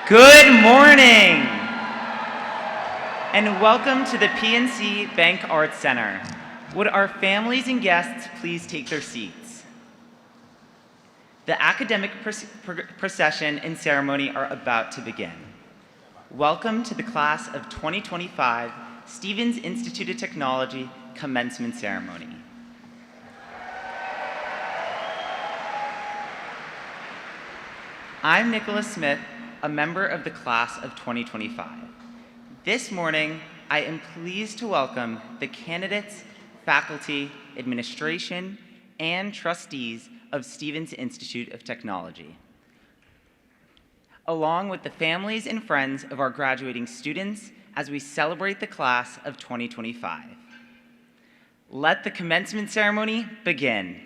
Good morning, and welcome to the PNC Bank Arts Center. Would our families and guests please take their seats? The academic procession and ceremony are about to begin. Welcome to the class of 2025 Stevens Institute of Technology Commencement Ceremony. I'm Nicholas Smith, a member of the class of 2025. This morning, I am pleased to welcome the candidates, faculty, administration, and trustees of Stevens Institute of Technology, along with the families and friends of our graduating students as we celebrate the class of 2025. Let the commencement ceremony begin.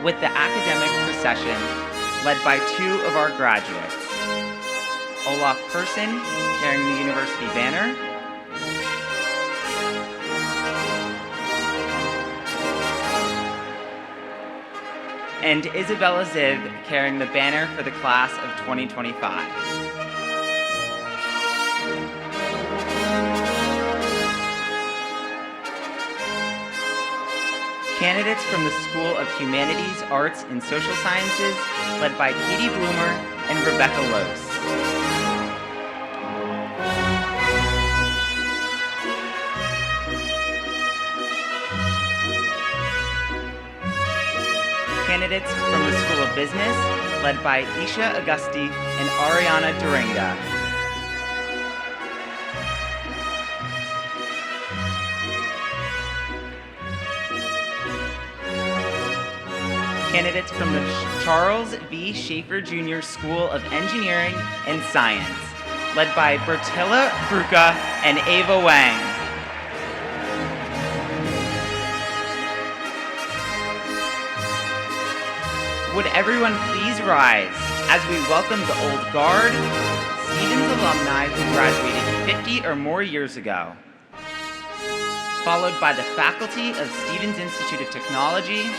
With the academic procession led by two of our graduates, Olaf Persson carrying the university banner, and Isabella Ziv carrying the banner for the class of 2025. Candidates from the School of Humanities, Arts, and Social Sciences, led by Katie Bloomer and Rebecca Lose. Candidates from the School of Business, led by Isha Augusti and Ariana Duringa. Candidates from the Charles V. Schaefer Jr. School of Engineering and Science, led by Bertilla Bruca and Ava Wang. Would everyone please rise as we welcome the Old Guard, Stevens alumni who graduated 50 or more years ago, followed by the faculty of Stevens Institute of Technology,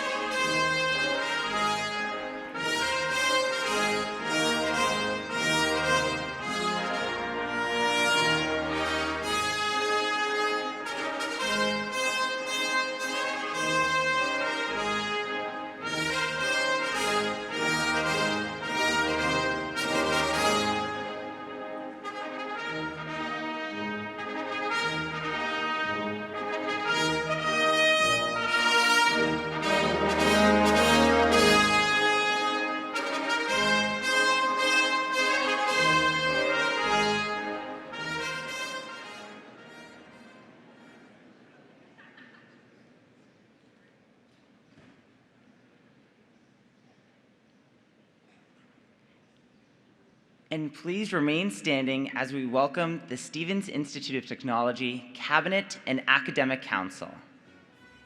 and please remain standing as we welcome the Stevens Institute of Technology Cabinet and Academic Council,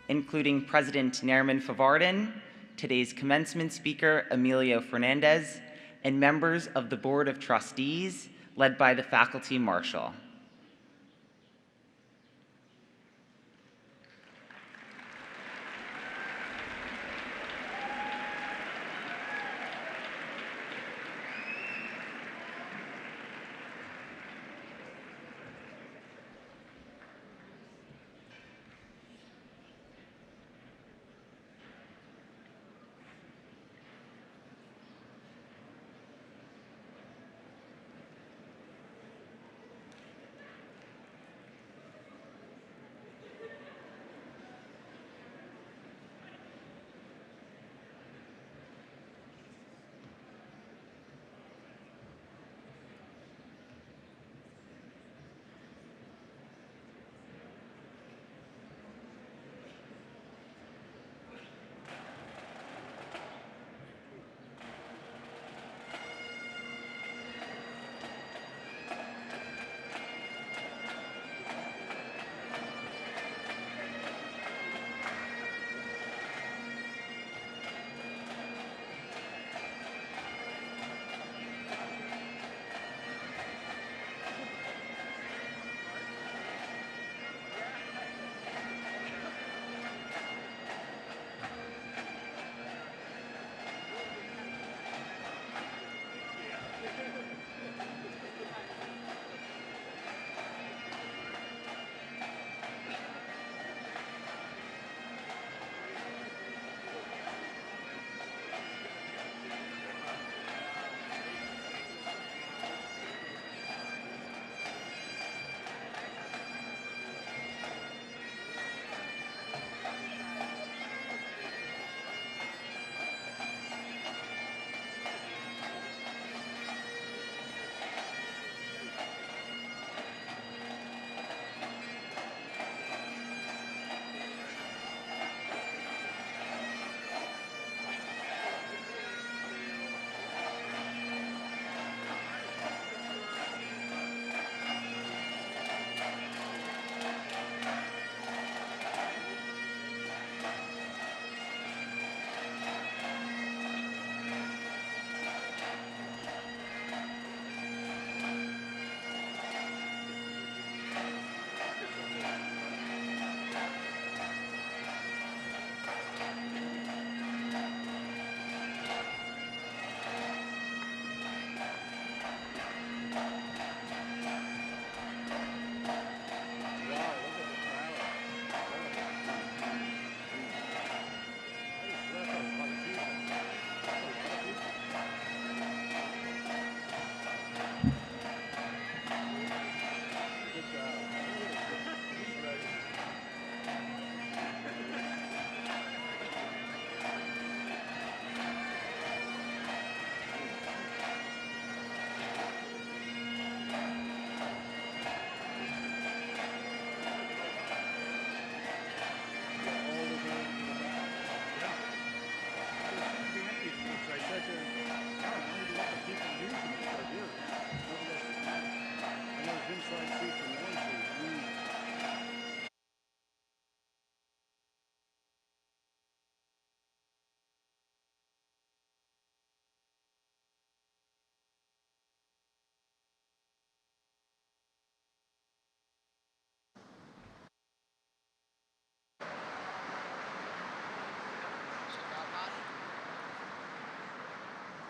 including President Nariman Farvardin, today's commencement speaker Emilio Fernandez, and members of the Board of Trustees, led by the Faculty Marshal.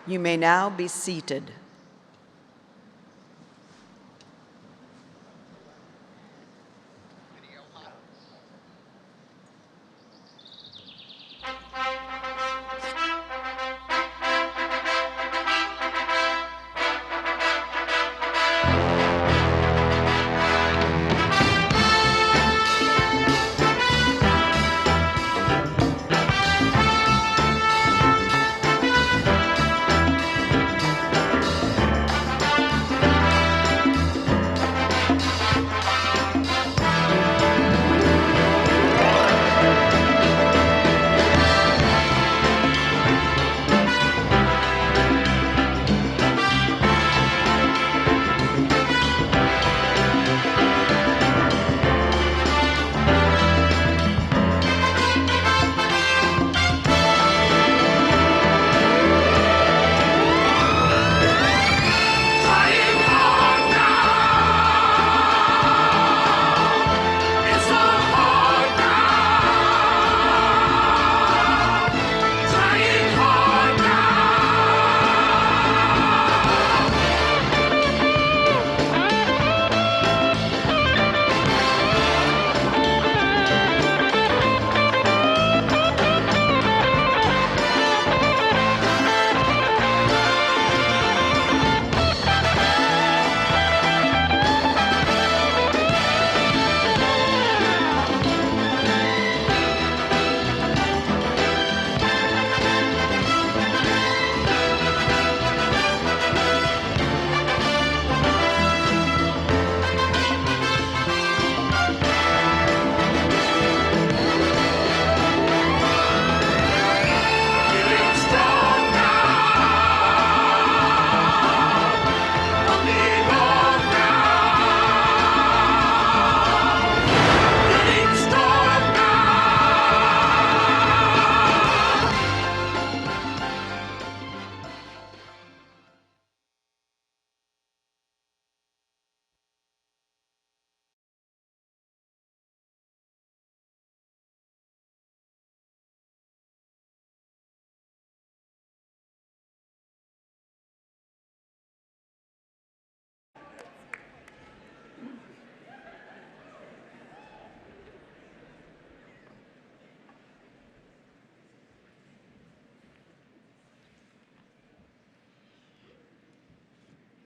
You may now be seated.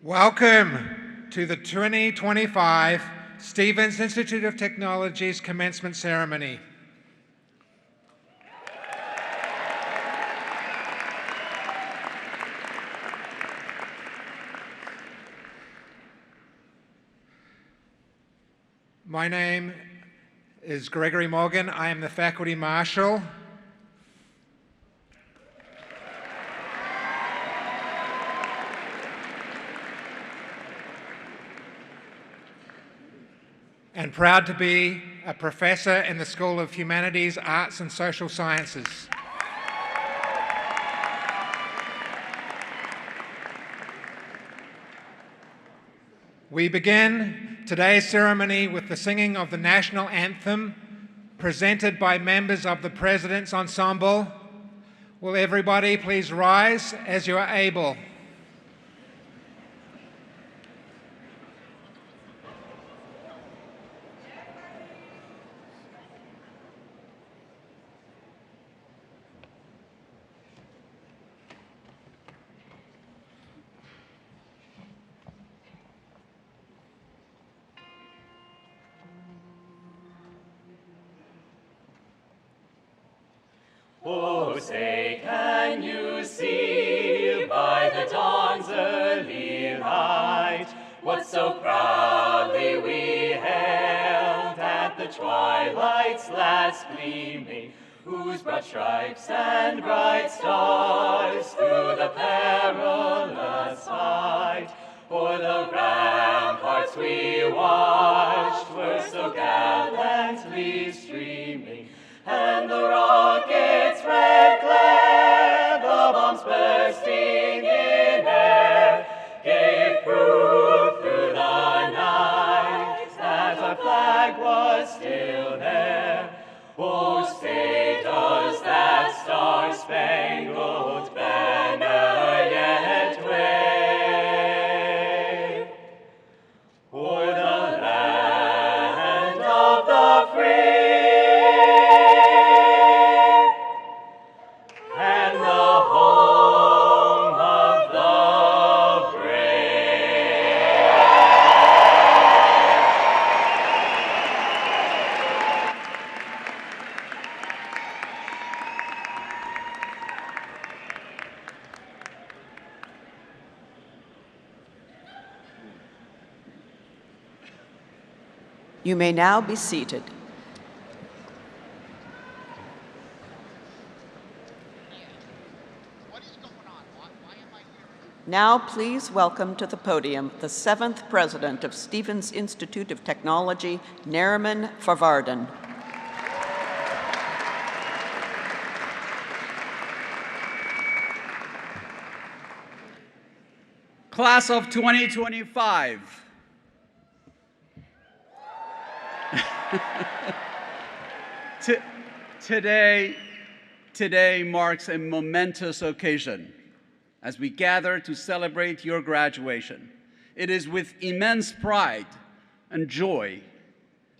Welcome to the 2025 Stevens Institute of Technology's commencement ceremony. My name is Gregory Morgan. I am the faculty marshal. And proud to be a professor in the School of Humanities, Arts and Social Sciences. We begin today's ceremony with the singing of the national anthem presented by members of the President's Ensemble. Will everybody please rise as you are able? Oh, say, can you see by the dawn's early light what so proudly we hailed at the twilight's last gleaming, whose broad stripes and bright stars through the perilous fight o'er the ramparts we watched were so gallantly streaming, and the rocket's red glare, the bombs bursting in air, gave proof through the night that our flag was still there. Oh, say does that star-spangled You may now be seated. Now please welcome to the podium the 7th President of Stevens Institute of Technology, Nariman Farvardin. Class of 2025. Today marks a momentous occasion as we gather to celebrate your graduation. It is with immense pride and joy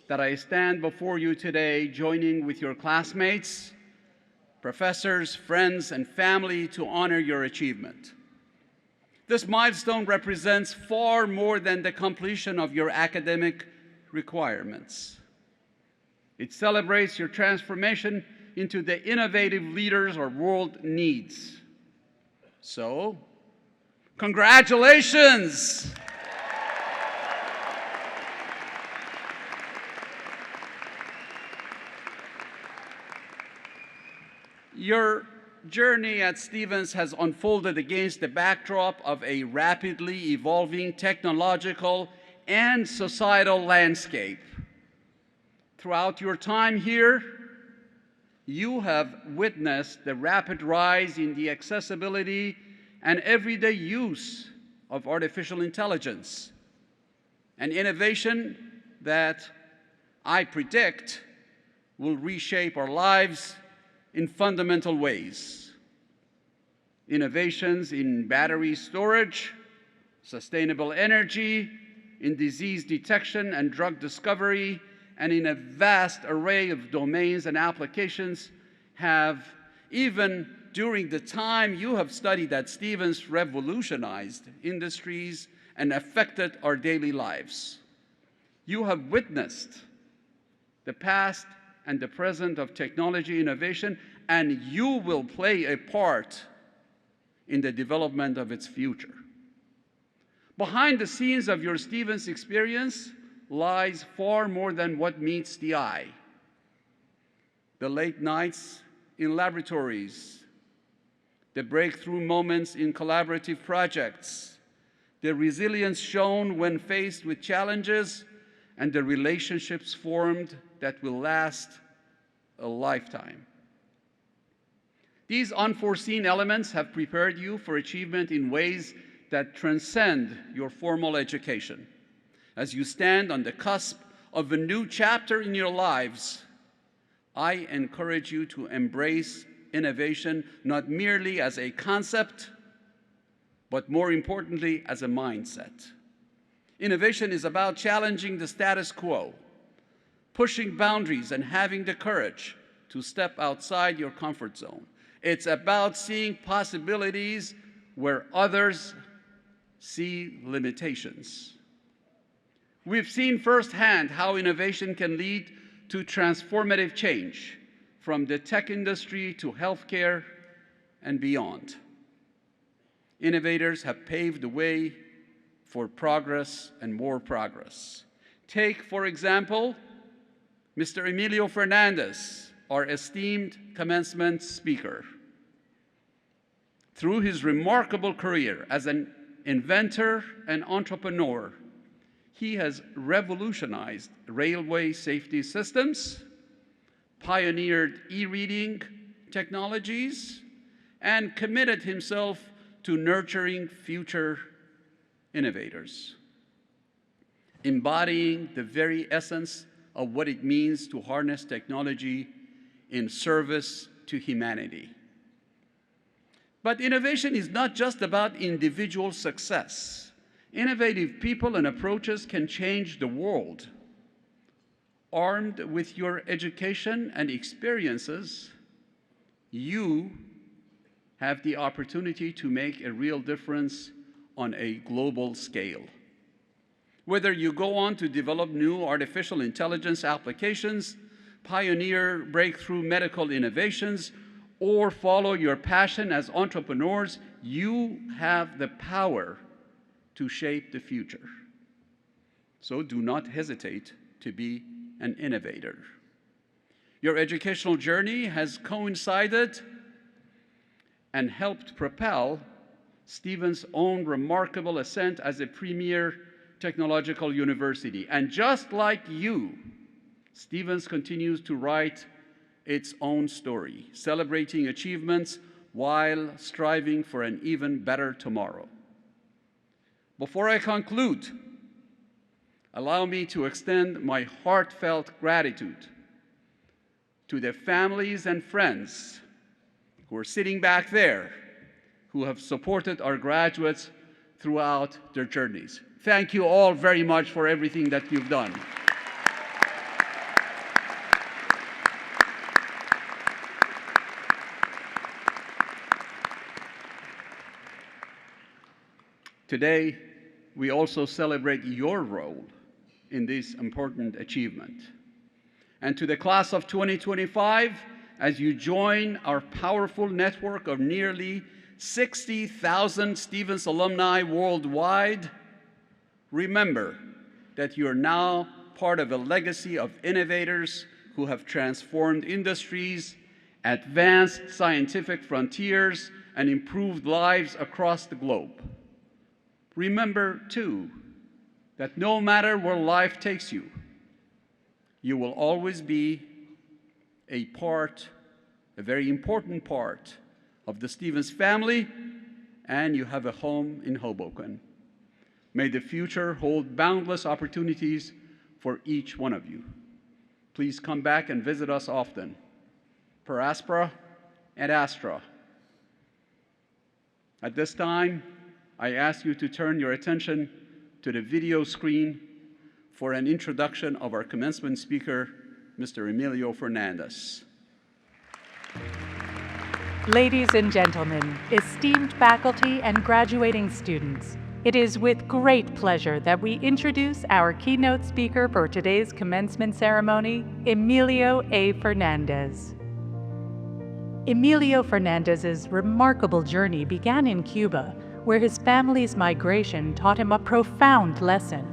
that I stand before you today, joining with your classmates, professors, friends, and family to honor your achievement. This milestone represents far more than the completion of your academic requirements. It celebrates your transformation into the innovative leaders our world needs. So, congratulations! Your journey at Stevens has unfolded against the backdrop of a rapidly evolving technological and societal landscape. Throughout your time here, you have witnessed the rapid rise in the accessibility and everyday use of artificial intelligence, an innovation that I predict will reshape our lives in fundamental ways. Innovations in battery storage, sustainable energy, in disease detection and drug discovery, and in a vast array of domains and applications have, even during the time you have studied at Stevens, revolutionized industries and affected our daily lives. You have witnessed the past and the present of technology innovation, and you will play a part in the development of its future. Behind the scenes of your Stevens experience lies far more than what meets the eye. The late nights in laboratories, the breakthrough moments in collaborative projects, the resilience shown when faced with challenges, and the relationships formed that will last a lifetime. These unforeseen elements have prepared you for achievement in ways that transcend your formal education. As you stand on the cusp of a new chapter in your lives, I encourage you to embrace innovation not merely as a concept, but more importantly, as a mindset. Innovation is about challenging the status quo, pushing boundaries, and having the courage to step outside your comfort zone. It's about seeing possibilities where others see limitations. We've seen firsthand how innovation can lead to transformative change, from the tech industry to healthcare and beyond. Innovators have paved the way for progress and more progress. Take, for example, Mr. Emilio Fernandez, our esteemed commencement speaker. Through his remarkable career as an inventor and entrepreneur, he has revolutionized railway safety systems, pioneered e-reading technologies, and committed himself to nurturing future innovators, embodying the very essence of what it means to harness technology in service to humanity. But innovation is not just about individual success. Innovative people and approaches can change the world. Armed with your education and experiences, you have the opportunity to make a real difference on a global scale. Whether you go on to develop new artificial intelligence applications, pioneer breakthrough medical innovations, or follow your passion as entrepreneurs, you have the power to shape the future. So do not hesitate to be an innovator. Your educational journey has coincided and helped propel Stevens' own remarkable ascent as a premier technological university. And just like you, Stevens continues to write its own story, celebrating achievements while striving for an even better tomorrow. Before I conclude, allow me to extend my heartfelt gratitude to the families and friends who are sitting back there, who have supported our graduates throughout their journeys. Thank you all very much for everything that you've done. Today, we also celebrate your role in this important achievement. And to the class of 2025, as you join our powerful network of nearly 60,000 Stevens alumni worldwide, remember that you are now part of a legacy of innovators who have transformed industries, advanced scientific frontiers, and improved lives across the globe. Remember, too, that no matter where life takes you, you will always be a very important part of the Stevens family, and you have a home in Hoboken. May the future hold boundless opportunities for each one of you. Please come back and visit us often. Per aspera et astra. At this time, I ask you to turn your attention to the video screen for an introduction of our commencement speaker, Mr. Emilio Fernandez. Ladies and gentlemen, esteemed faculty and graduating students, it is with great pleasure that we introduce our keynote speaker for today's commencement ceremony, Emilio A. Fernandez. Emilio Fernandez's remarkable journey began in Cuba, where his family's migration taught him a profound lesson.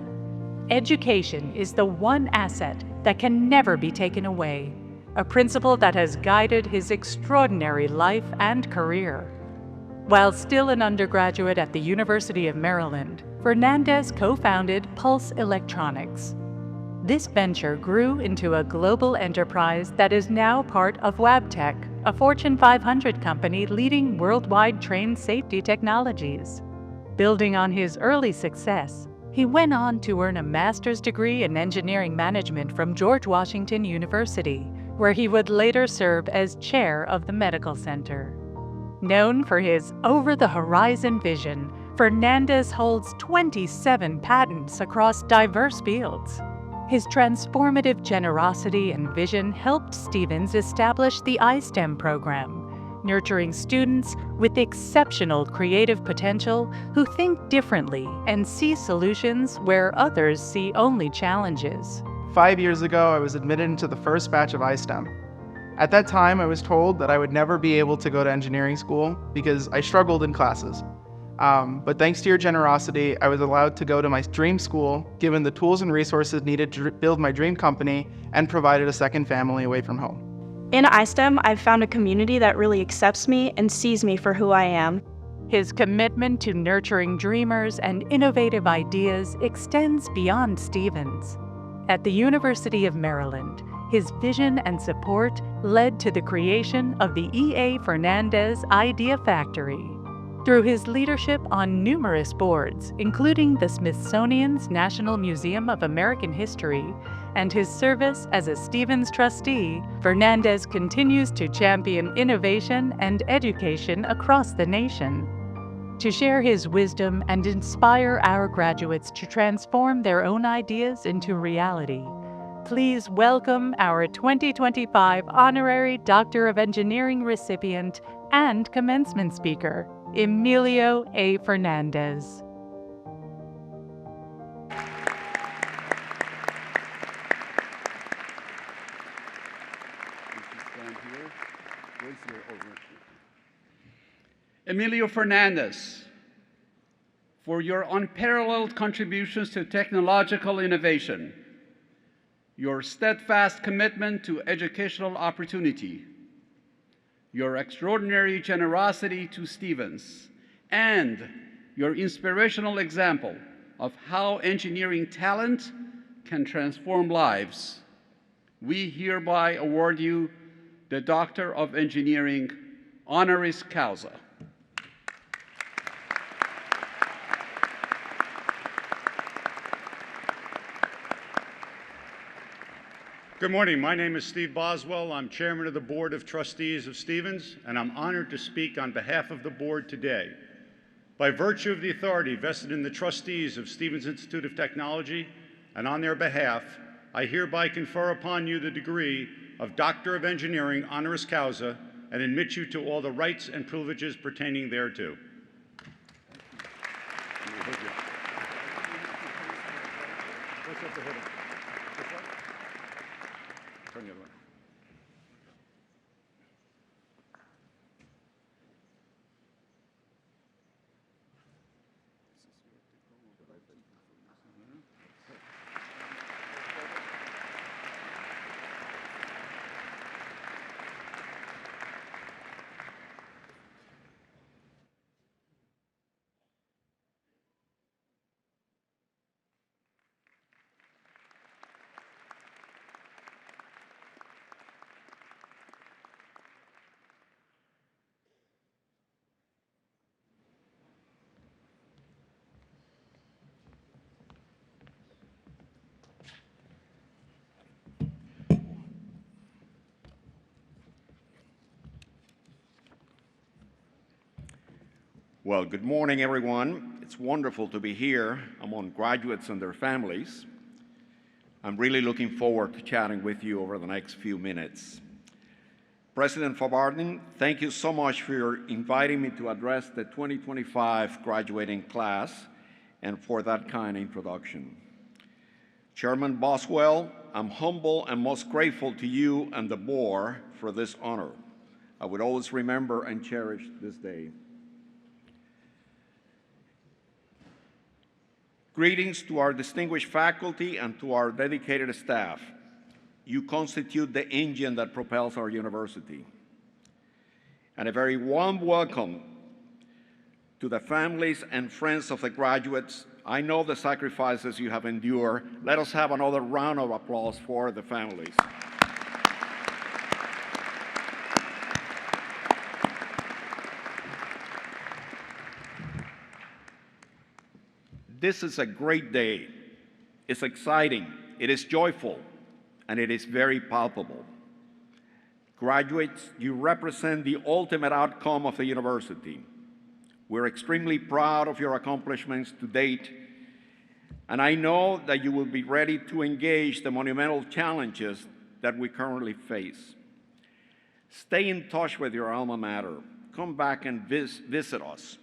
Education is the one asset that can never be taken away, a principle that has guided his extraordinary life and career. While still an undergraduate at the University of Maryland, Fernandez co-founded Pulse Electronics. This venture grew into a global enterprise that is now part of Wabtec, a Fortune 500 company leading worldwide train safety technologies. Building on his early success, he went on to earn a master's degree in engineering management from George Washington University, where he would later serve as chair of the medical center. Known for his over-the-horizon vision, Fernandez holds 27 patents across diverse fields. His transformative generosity and vision helped Stevens establish the iSTEM program, nurturing students with exceptional creative potential who think differently and see solutions where others see only challenges. 5 years ago, I was admitted into the first batch of iSTEM. At that time, I was told that I would never be able to go to engineering school because I struggled in classes. But thanks to your generosity, I was allowed to go to my dream school, given the tools and resources needed to build my dream company, and provided a second family away from home. In iSTEM, I've found a community that really accepts me and sees me for who I am. His commitment to nurturing dreamers and innovative ideas extends beyond Stevens. At the University of Maryland, his vision and support led to the creation of the E.A. Fernandez Idea Factory. Through his leadership on numerous boards, including the Smithsonian's National Museum of American History, and his service as a Stevens trustee, Fernandez continues to champion innovation and education across the nation. To share his wisdom and inspire our graduates to transform their own ideas into reality, please welcome our 2025 Honorary Doctor of Engineering recipient and commencement speaker, Emilio A. Fernandez. Emilio Fernandez, for your unparalleled contributions to technological innovation, your steadfast commitment to educational opportunity, your extraordinary generosity to Stevens, and your inspirational example of how engineering talent can transform lives. We hereby award you the Doctor of Engineering honoris causa. Good morning. My name is Steve Boswell. I'm chairman of the Board of Trustees of Stevens, and I'm honored to speak on behalf of the board today. By virtue of the authority vested in the trustees of Stevens Institute of Technology, and on their behalf, I hereby confer upon you the degree of Doctor of Engineering honoris causa and admit you to all the rights and privileges pertaining thereto. Turn the other way. Well, good morning, everyone. It's wonderful to be here among graduates and their families. I'm really looking forward to chatting with you over the next few minutes. President Farvardin, thank you so much for inviting me to address the 2025 graduating class and for that kind introduction. Chairman Boswell, I'm humble and most grateful to you and the board for this honor. I would always remember and cherish this day. Greetings to our distinguished faculty and to our dedicated staff. You constitute the engine that propels our university. And a very warm welcome to the families and friends of the graduates. I know the sacrifices you have endured. Let us have another round of applause for the families. This is a great day. It's exciting, it is joyful, and it is very palpable. Graduates, you represent the ultimate outcome of the university. We're extremely proud of your accomplishments to date, and I know that you will be ready to engage the monumental challenges that we currently face. Stay in touch with your alma mater. Come back and visit us.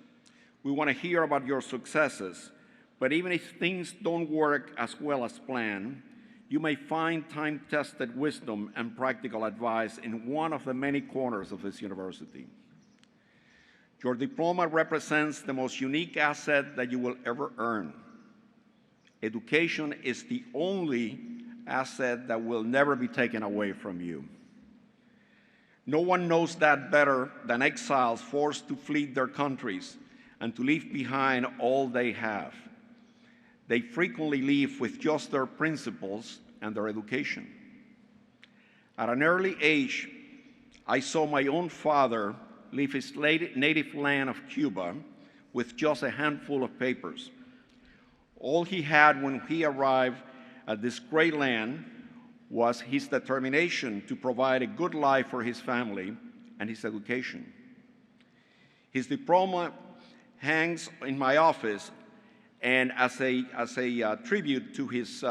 We want to hear about your successes. But even if things don't work as well as planned, you may find time-tested wisdom and practical advice in one of the many corners of this university. Your diploma represents the most unique asset that you will ever earn. Education is the only asset that will never be taken away from you. No one knows that better than exiles forced to flee their countries and to leave behind all they have. They frequently leave with just their principles and their education. At an early age, I saw my own father leave his native land of Cuba with just a handful of papers. All he had when he arrived at this great land was his determination to provide a good life for his family and his education. His diploma hangs in my office, and as a tribute to his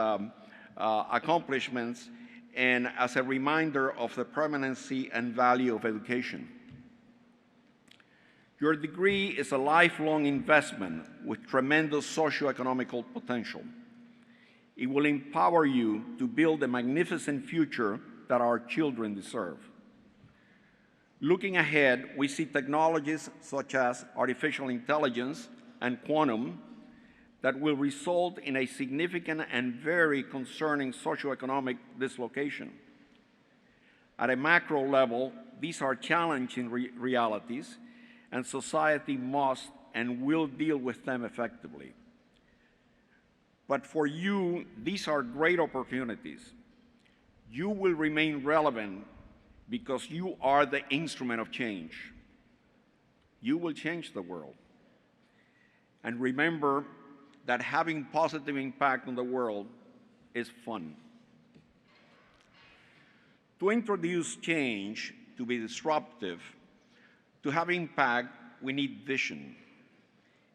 accomplishments and as a reminder of the permanency and value of education. Your degree is a lifelong investment with tremendous socioeconomic potential. It will empower you to build the magnificent future that our children deserve. Looking ahead, we see technologies such as artificial intelligence and quantum that will result in a significant and very concerning socioeconomic dislocation. At a macro level, these are challenging realities, and society must and will deal with them effectively. But for you, these are great opportunities. You will remain relevant because you are the instrument of change. You will change the world. And remember that having positive impact on the world is fun. To introduce change, to be disruptive, to have impact, we need vision.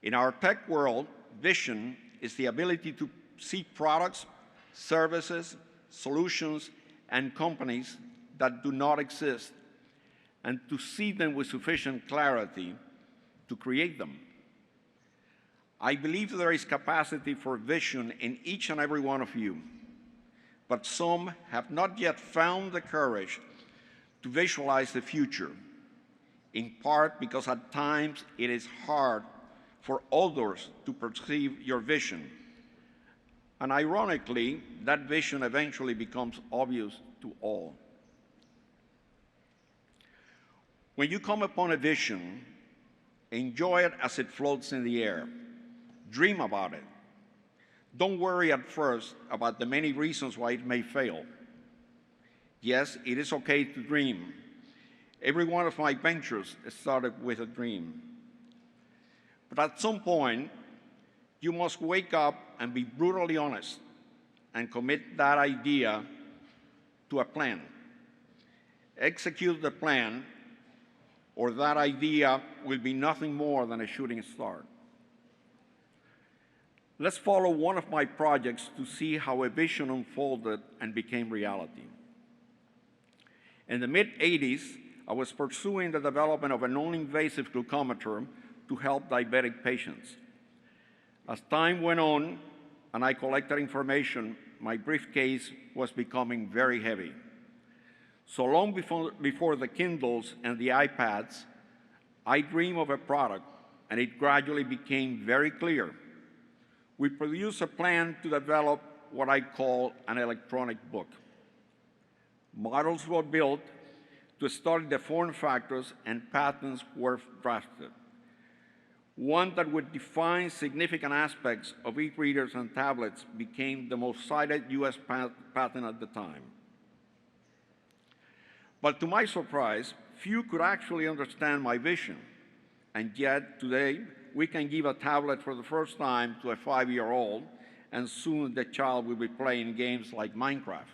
In our tech world, vision is the ability to see products, services, solutions, and companies that do not exist, and to see them with sufficient clarity to create them. I believe there is capacity for vision in each and every one of you, but some have not yet found the courage to visualize the future, in part because at times it is hard for others to perceive your vision. And ironically, that vision eventually becomes obvious to all. When you come upon a vision, enjoy it as it floats in the air. Dream about it. Don't worry at first about the many reasons why it may fail. Yes, it is okay to dream. Every one of my ventures started with a dream. But at some point, you must wake up and be brutally honest and commit that idea to a plan. Execute the plan, or that idea will be nothing more than a shooting star. Let's follow one of my projects to see how a vision unfolded and became reality. In the mid-'80s, I was pursuing the development of a non-invasive glucometer to help diabetic patients. As time went on and I collected information, my briefcase was becoming very heavy. So long before the Kindles and the iPads, I dreamed of a product, and it gradually became very clear. We produced a plan to develop what I call an electronic book. Models were built to study the form factors, and patents were drafted. One that would define significant aspects of e-readers and tablets became the most cited US patent at the time. But to my surprise, few could actually understand my vision. And yet, today, we can give a tablet for the first time to a 5-year-old, and soon the child will be playing games like Minecraft.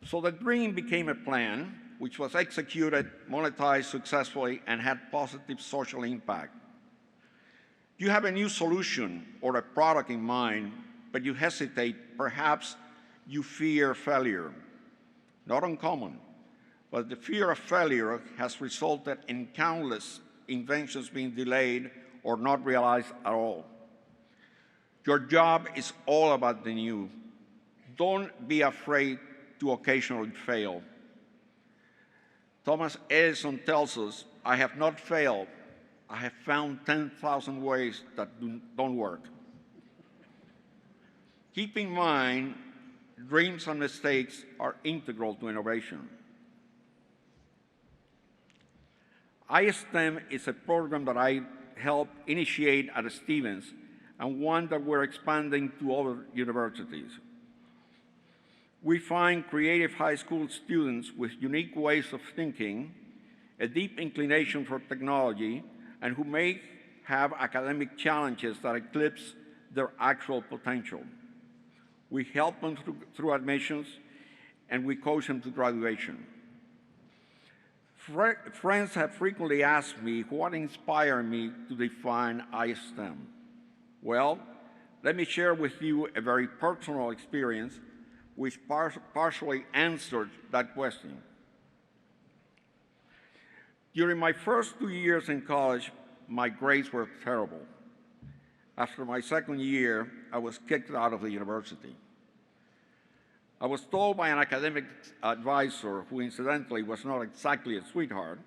So the dream became a plan, which was executed, monetized successfully, and had positive social impact. You have a new solution or a product in mind, but you hesitate. Perhaps you fear failure. Not uncommon, but the fear of failure has resulted in countless inventions being delayed or not realized at all. Your job is all about the new. Don't be afraid to occasionally fail. Thomas Edison tells us, "I have not failed. I have found 10,000 ways that don't work." Keep in mind, dreams and mistakes are integral to innovation. iSTEM is a program that I helped initiate at Stevens, and one that we're expanding to other universities. We find creative high school students with unique ways of thinking, a deep inclination for technology, and who may have academic challenges that eclipse their actual potential. We help them through admissions, and we coach them to graduation. Friends have frequently asked me what inspired me to define iSTEM. Well, let me share with you a very personal experience which partially answered that question. During my first 2 years in college, my grades were terrible. After my second year, I was kicked out of the university. I was told by an academic advisor, who incidentally was not exactly a sweetheart,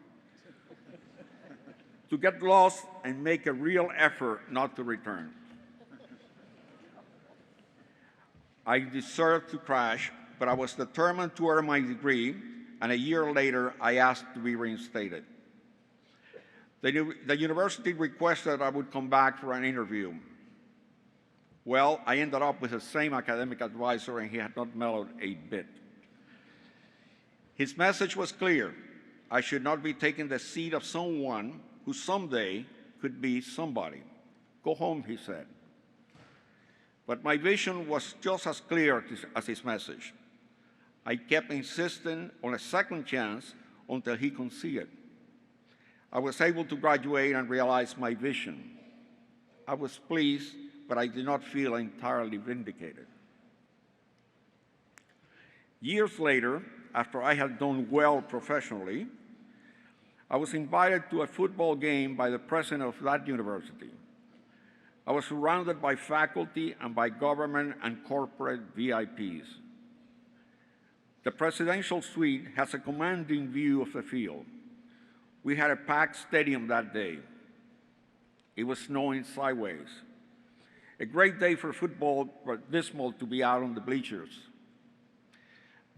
to get lost and make a real effort not to return. I deserved to crash, but I was determined to earn my degree, and a year later, I asked to be reinstated. The university requested I would come back for an interview. Well, I ended up with the same academic advisor, and he had not mellowed a bit. His message was clear. I should not be taking the seat of someone who someday could be somebody. Go home, he said. But my vision was just as clear as his message. I kept insisting on a second chance until he could see it. I was able to graduate and realize my vision. I was pleased, but I did not feel entirely vindicated. Years later, after I had done well professionally, I was invited to a football game by the president of that university. I was surrounded by faculty and by government and corporate VIPs. The presidential suite has a commanding view of the field. We had a packed stadium that day. It was snowing sideways. A great day for football, but dismal to be out on the bleachers.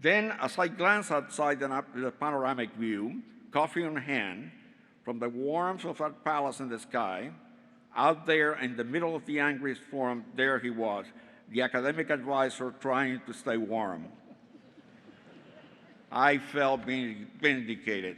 Then, as I glanced outside the panoramic view, coffee in hand, from the warmth of that palace in the sky, out there in the middle of the angriest forum, there he was, the academic advisor trying to stay warm. I felt vindicated.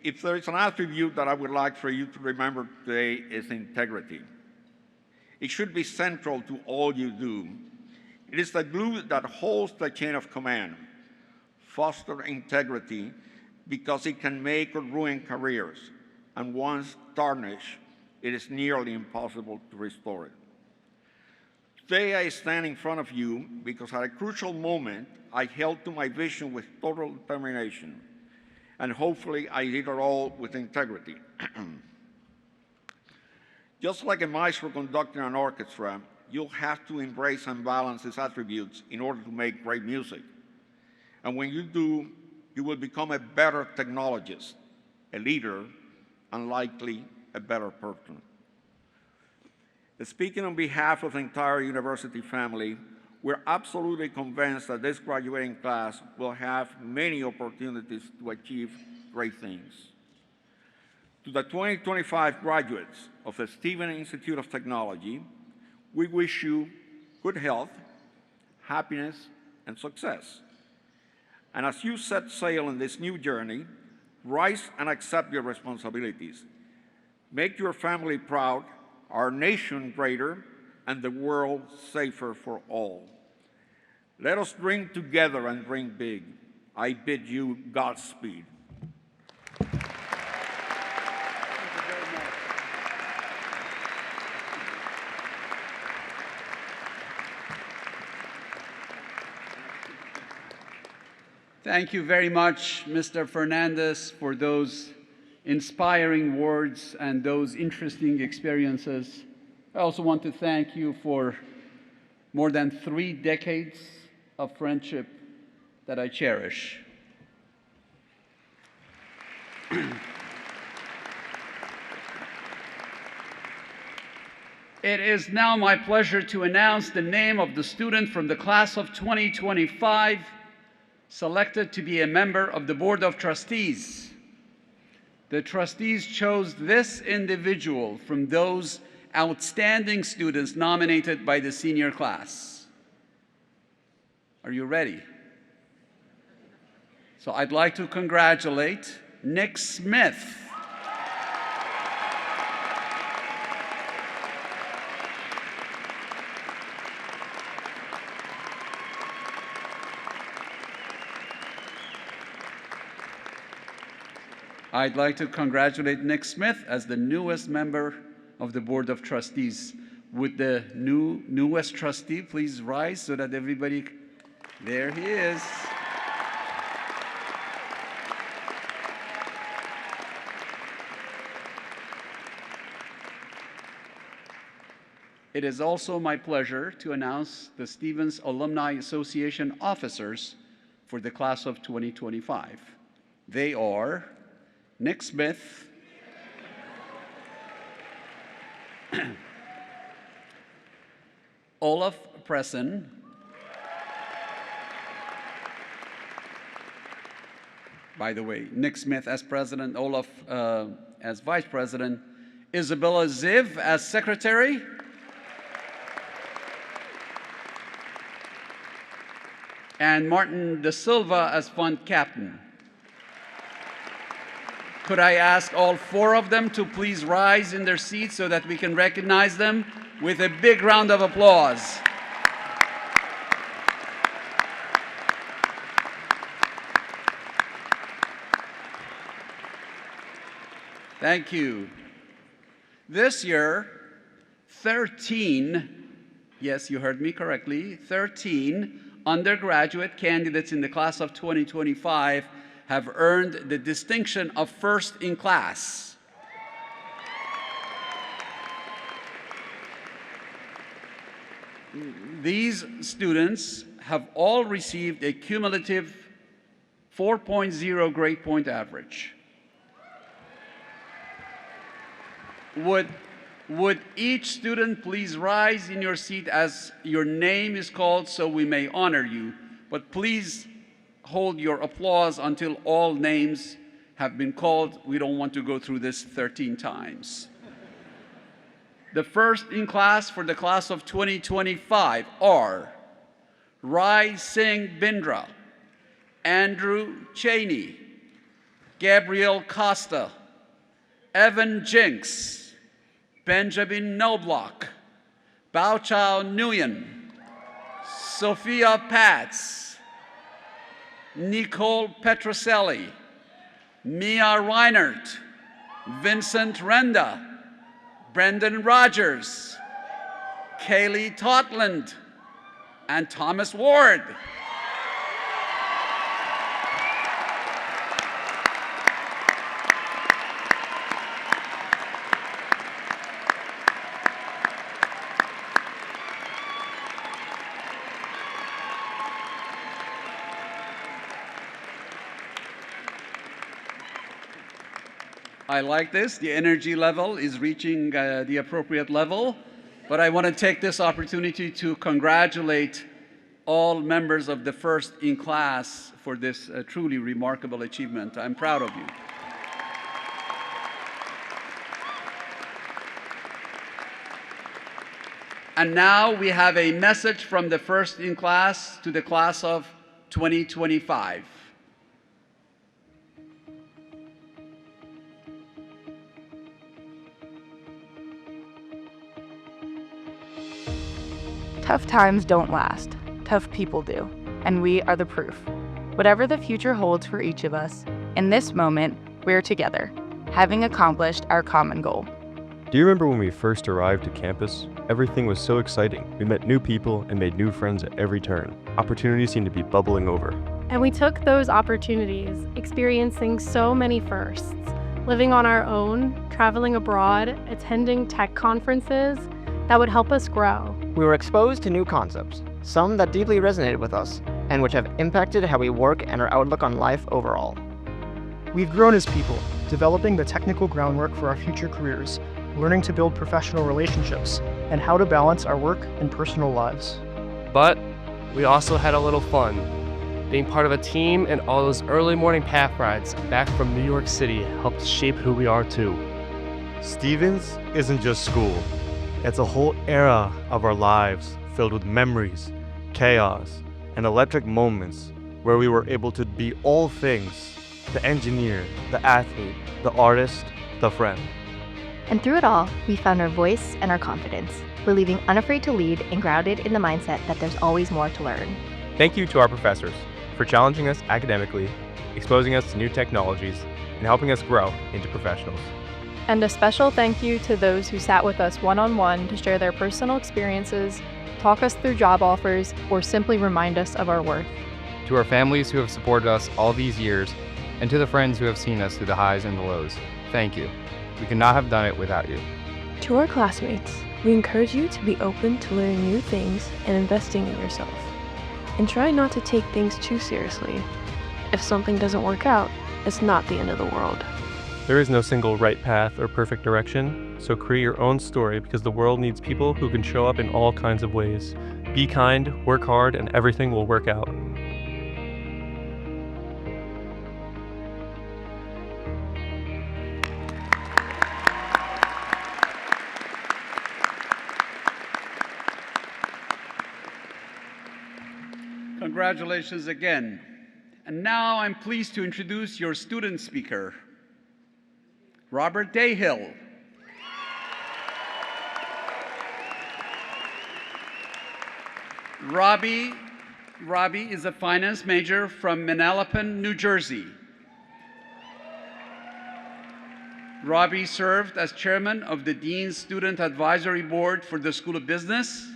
If there is an attribute that I would like for you to remember today, is integrity. It should be central to all you do. It is the glue that holds the chain of command. Foster integrity because it can make or ruin careers, and once tarnished, it is nearly impossible to restore it. Today I stand in front of you because at a crucial moment, I held to my vision with total determination, and hopefully I did it all with integrity. Just like a maestro conducting an orchestra, you'll have to embrace and balance these attributes in order to make great music. And when you do, you will become a better technologist, a leader, and likely a better person. Speaking on behalf of the entire university family, we're absolutely convinced that this graduating class will have many opportunities to achieve great things. To the 2025 graduates of the Stevens Institute of Technology, we wish you good health, happiness, and success. And as you set sail on this new journey, rise and accept your responsibilities. Make your family proud, our nation greater, and the world safer for all. Let us dream together and dream big. I bid you Godspeed. Thank you very much, Mr. Fernandez, for those inspiring words and those interesting experiences. I also want to thank you for more than 3 decades of friendship that I cherish. It is now my pleasure to announce the name of the student from the class of 2025 selected to be a member of the Board of Trustees. The trustees chose this individual from those outstanding students nominated by the senior class. Are you ready? So I'd like to congratulate Nick Smith. I'd like to congratulate Nick Smith as the newest member of the Board of Trustees. Would the newest trustee please rise so that everybody, there he is. It is also my pleasure to announce the Stevens Alumni Association officers for the class of 2025. They are Nick Smith, Olaf Presson, by the way, Nick Smith as president, Olaf as vice president, Isabella Ziv as secretary, and Martin De Silva as fund captain. Could I ask all four of them to please rise in their seats so that we can recognize them with a big round of applause? Thank you. This year, 13, yes, you heard me correctly, 13 undergraduate candidates in the class of 2025 have earned the distinction of first in class. These students have all received a cumulative 4.0 grade point average. Would each student please rise in your seat as your name is called so we may honor you, but please hold your applause until all names have been called. We don't want to go through this 13 times. The first in class for the class of 2025 are Rai Singh Bindra, Andrew Cheney, Gabriel Costa, Evan Jinks, Benjamin Knobloch, Bao Chao Nguyen, Sophia Patz, Nicole Petroselli, Mia Reinert, Vincent Renda, Brendan Rogers, Kaylee Totland, and Thomas Ward. I like this. The energy level is reaching the appropriate level. But I want to take this opportunity to congratulate all members of the first in class for this truly remarkable achievement. I'm proud of you. And now we have a message from the first in class to the class of 2025. Tough times don't last. Tough people do. And we are the proof. Whatever the future holds for each of us, in this moment, we're together, having accomplished our common goal. Do you remember when we first arrived to campus? Everything was so exciting. We met new people and made new friends at every turn. Opportunities seemed to be bubbling over. And we took those opportunities, experiencing so many firsts, living on our own, traveling abroad, attending tech conferences that would help us grow. We were exposed to new concepts, some that deeply resonated with us, and which have impacted how we work and our outlook on life overall. We've grown as people, developing the technical groundwork for our future careers, learning to build professional relationships, and how to balance our work and personal lives. But we also had a little fun. Being part of a team and all those early morning path rides back from New York City helped shape who we are too. Stevens isn't just school. It's a whole era of our lives filled with memories, chaos, and electric moments where we were able to be all things: the engineer, the athlete, the artist, the friend. And through it all, we found our voice and our confidence, believing unafraid to lead and grounded in the mindset that there's always more to learn. Thank you to our professors for challenging us academically, exposing us to new technologies, and helping us grow into professionals. And a special thank you to those who sat with us one-on-one to share their personal experiences, talk us through job offers, or simply remind us of our worth. To our families who have supported us all these years, and to the friends who have seen us through the highs and the lows, thank you. We could not have done it without you. To our classmates, We encourage you to be open to learning new things and investing in yourself. And try not to take things too seriously. If something doesn't work out, it's not the end of the world. There is no single right path or perfect direction, so create your own story because the world needs people who can show up in all kinds of ways. Be kind, work hard, and everything will work out. Congratulations again. And now I'm pleased to introduce your student speaker, Robert Dahill. Robbie is a finance major from Manalapan, New Jersey. Robbie served as chairman of the Dean's Student Advisory Board for the School of Business,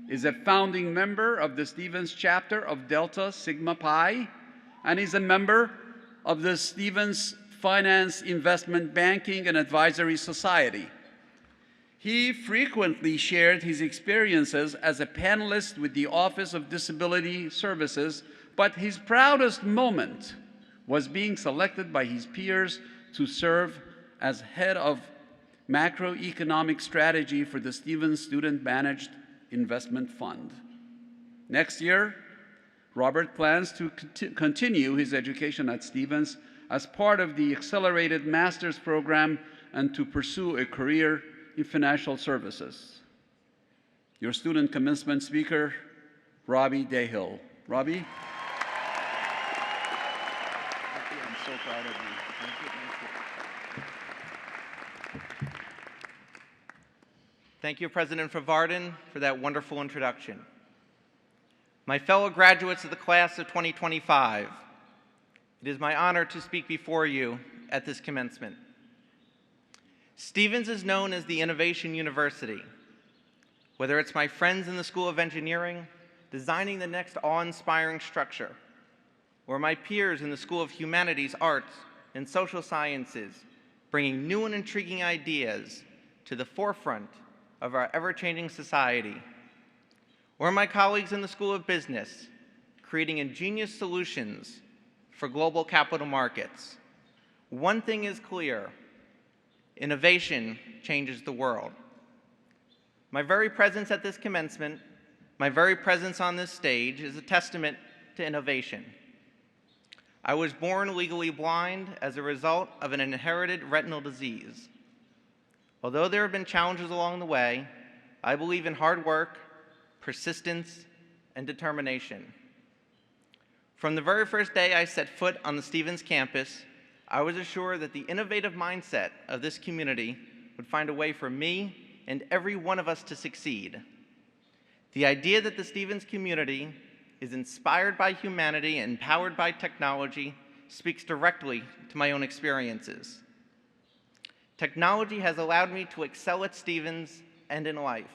is a founding member of the Stevens chapter of Delta Sigma Pi, and is a member of the Stevens Finance Investment Banking and Advisory Society. He frequently shared his experiences as a panelist with the Office of Disability Services, but his proudest moment was being selected by his peers to serve as head of macroeconomic strategy for the Stevens Student Managed Investment Fund. Next year, Robert plans to continue his education at Stevens as part of the accelerated master's program and to pursue a career in financial services. Your student commencement speaker, Robbie Dahill. Robbie? I'm so proud of you. Thank you. Thank you, President Farvardin, for that wonderful introduction. My fellow graduates of the class of 2025, it is my honor to speak before you at this commencement. Stevens is known as the Innovation University. Whether it's my friends in the School of Engineering, designing the next awe-inspiring structure, or my peers in the School of Humanities, Arts, and Social Sciences, bringing new and intriguing ideas to the forefront of our ever-changing society, or my colleagues in the School of Business, creating ingenious solutions for global capital markets. One thing is clear: innovation changes the world. My very presence at this commencement, my very presence on this stage is a testament to innovation. I was born legally blind as a result of an inherited retinal disease. Although there have been challenges along the way, I believe in hard work, persistence, and determination. From the very first day I set foot on the Stevens campus, I was assured that the innovative mindset of this community would find a way for me and every one of us to succeed. The idea that the Stevens community is inspired by humanity and empowered by technology speaks directly to my own experiences. Technology has allowed me to excel at Stevens and in life.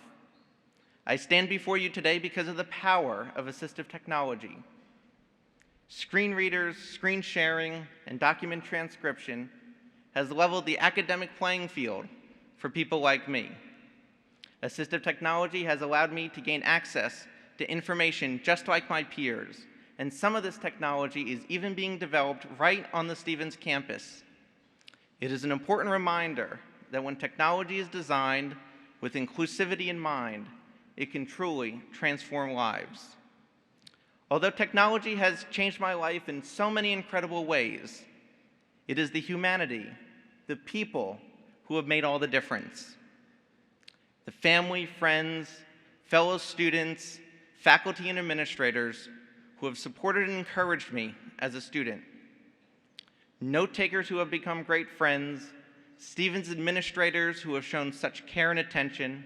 I stand before you today because of the power of assistive technology. Screen readers, screen sharing, and document transcription has leveled the academic playing field for people like me. Assistive technology has allowed me to gain access to information just like my peers, and some of this technology is even being developed right on the Stevens campus. It is an important reminder that when technology is designed with inclusivity in mind, it can truly transform lives. Although technology has changed my life in so many incredible ways, it is the humanity, the people, who have made all the difference. The family, friends, fellow students, faculty, and administrators who have supported and encouraged me as a student. Note-takers who have become great friends, Stevens administrators who have shown such care and attention,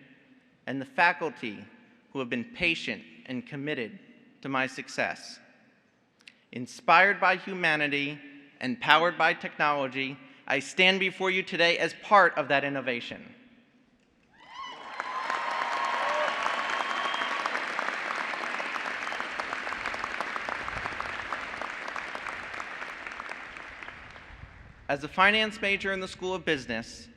and the faculty who have been patient and committed to my success. Inspired by humanity and powered by technology, I stand before you today as part of that innovation. As a finance major in the School of Business,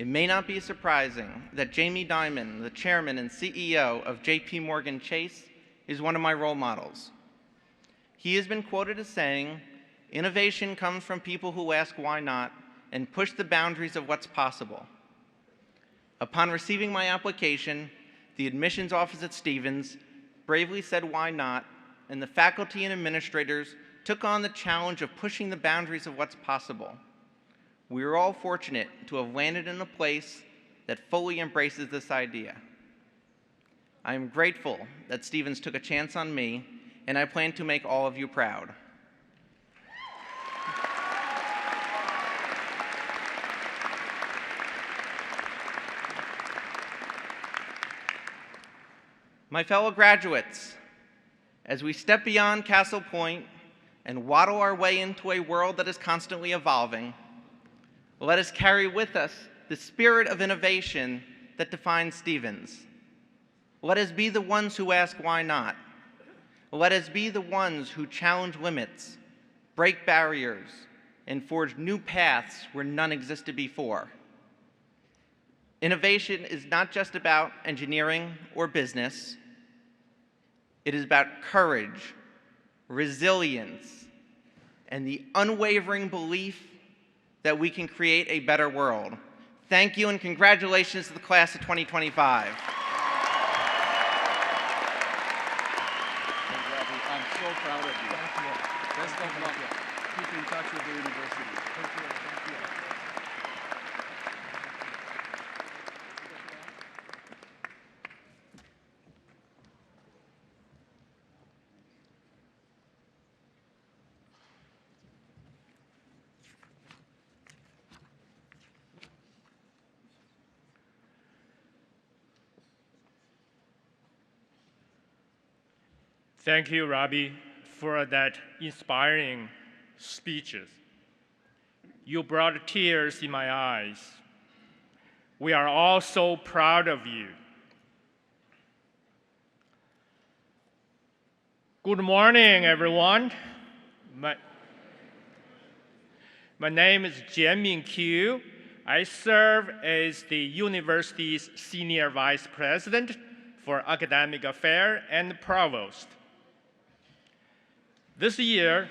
It may not be surprising that Jamie Dimon, the chairman and CEO of JP Morgan Chase, is one of my role models. He has been quoted as saying, "Innovation comes from people who ask why not and push the boundaries of what's possible." Upon receiving my application, the admissions office at Stevens bravely said why not, and the faculty and administrators took on the challenge of pushing the boundaries of what's possible. We are all fortunate to have landed in a place that fully embraces this idea. I am grateful that Stevens took a chance on me, and I plan to make all of you proud. My fellow graduates, as we step beyond Castle Point and waddle our way into a world that is constantly evolving, let us carry with us the spirit of innovation that defines Stevens. Let us be the ones who ask why not. Let us be the ones who challenge limits, break barriers, and forge new paths where none existed before. Innovation is not just about engineering or business. It is about courage, resilience, and the unwavering belief that we can create a better world. Thank you and congratulations to the class of 2025. I'm so proud of you. Best of luck. Keep in touch with the university. Thank you. Thank you, Robbie, for that inspiring speeches. You brought tears in my eyes. We are all so proud of you. Good morning, everyone. My name is Jianmin Qiu. I serve as the university's Senior Vice President for Academic Affairs and Provost. This year,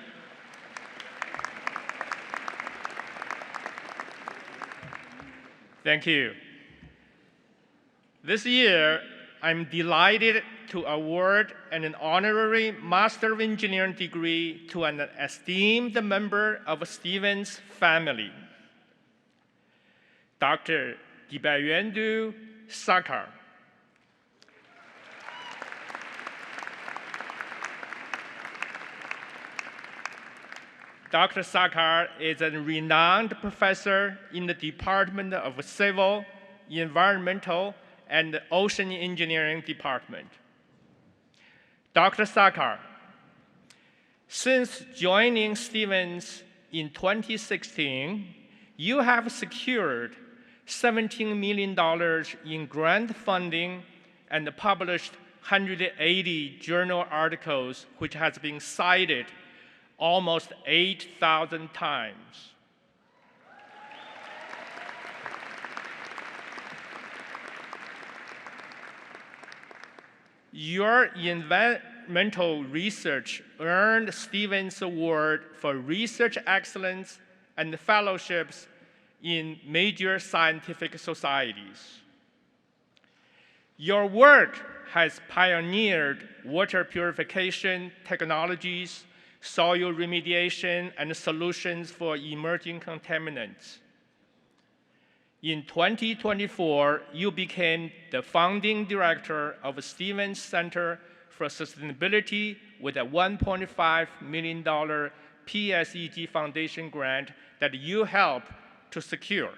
thank you. This year, I'm delighted to award an honorary Master of Engineering degree to an esteemed member of Stevens family, Dr. Dibayuendu Sakar. Dr. Sakar is a renowned professor in the Department of Civil, Environmental, and Ocean Engineering Department. Dr. Sakar, since joining Stevens in 2016, you have secured $17 million in grant funding and published 180 journal articles, which has been cited almost 8,000 times. Your environmental research earned Stevens Award for Research Excellence and fellowships in major scientific societies. Your work has pioneered water purification technologies, soil remediation, and solutions for emerging contaminants. In 2024, you became the founding director of Stevens Center for Sustainability with a $1.5 million PSEG Foundation grant that you helped to secure.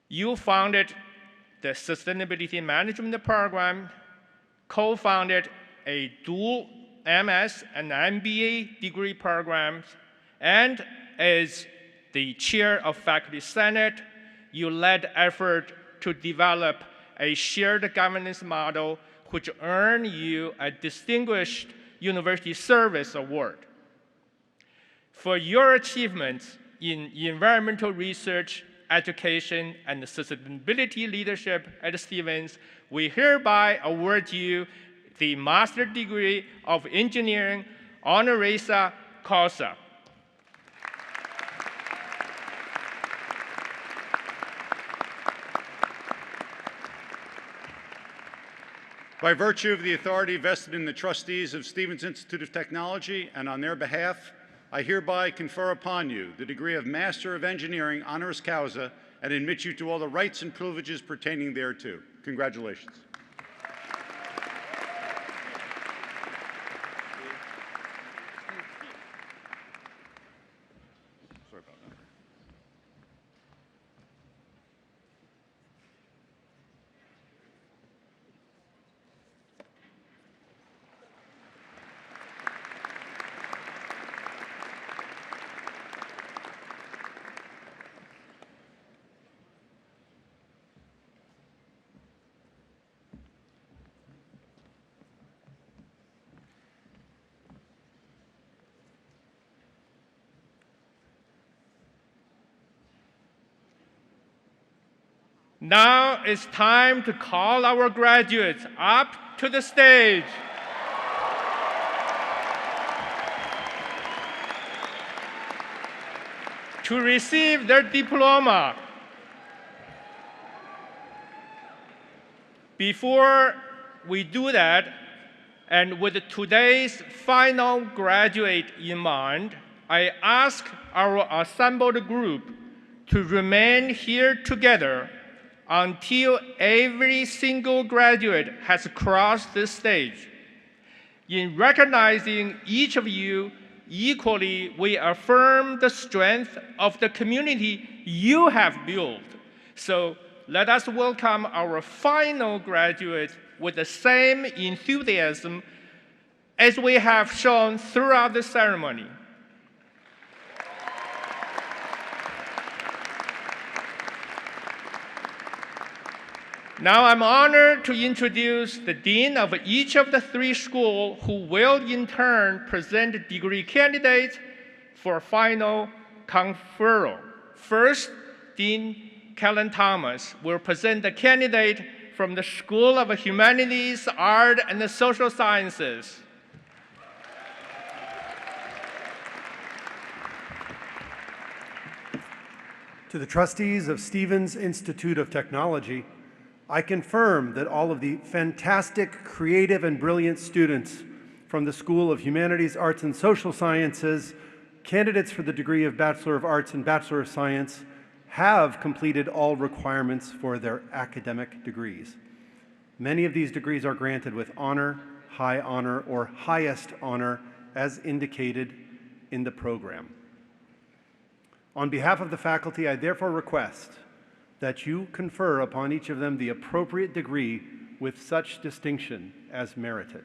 You founded the Sustainability Management Program, co-founded a dual MS and MBA degree programs, and as the chair of Faculty Senate, you led effort to develop a shared governance model which earned you a Distinguished University Service Award. For your achievements in environmental research education, and sustainability leadership at Stevens, we hereby award you the Master Degree of Engineering honoris causa. By virtue of the authority vested in the trustees of Stevens Institute of Technology and on their behalf, I hereby confer upon you the degree of Master of Engineering honoris causa and admit you to all the rights and privileges pertaining thereto. Congratulations. Now it's time to call our graduates up to the stage. To receive their diploma. Before we do that, and with today's final graduate in mind, I ask our assembled group to remain here together until every single graduate has crossed this stage. In recognizing each of you equally, we affirm the strength of the community you have built. So let us welcome our final graduates with the same enthusiasm as we have shown throughout the ceremony. Now I'm honored to introduce the dean of each of the three schools who will in turn present degree candidates for final conferral. First, Dean Kellen Thomas will present the candidate from the School of Humanities, Art, and Social Sciences. To the trustees of Stevens Institute of Technology, I confirm that all of the fantastic, creative, and brilliant students from the School of Humanities, Arts, and Social Sciences, candidates for the degree of Bachelor of Arts and Bachelor of Science, have completed all requirements for their academic degrees. Many of these degrees are granted with honor, high honor, or highest honor, as indicated in the program. On behalf of the faculty, I therefore request that you confer upon each of them the appropriate degree with such distinction as merited.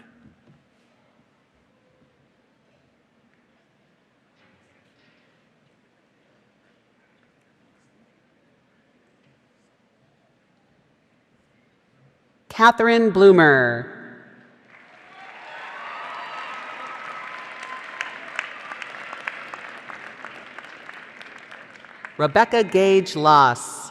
Catherine Bloomer. Rebecca Gage Loss.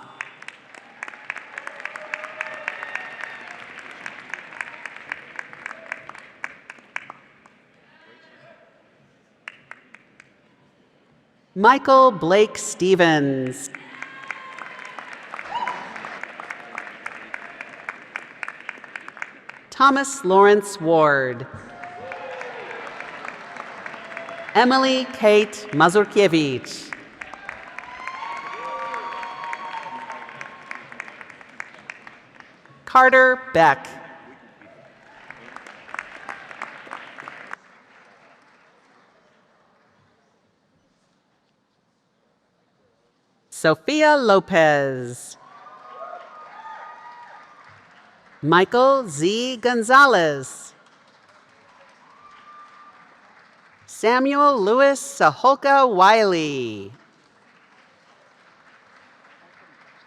Michael Blake Stevens. Thomas Lawrence Ward. Emily Kate Mazurkiewicz. Carter Beck. Sophia Lopez. Michael Z. Gonzalez. Samuel Louis Saholka Wiley.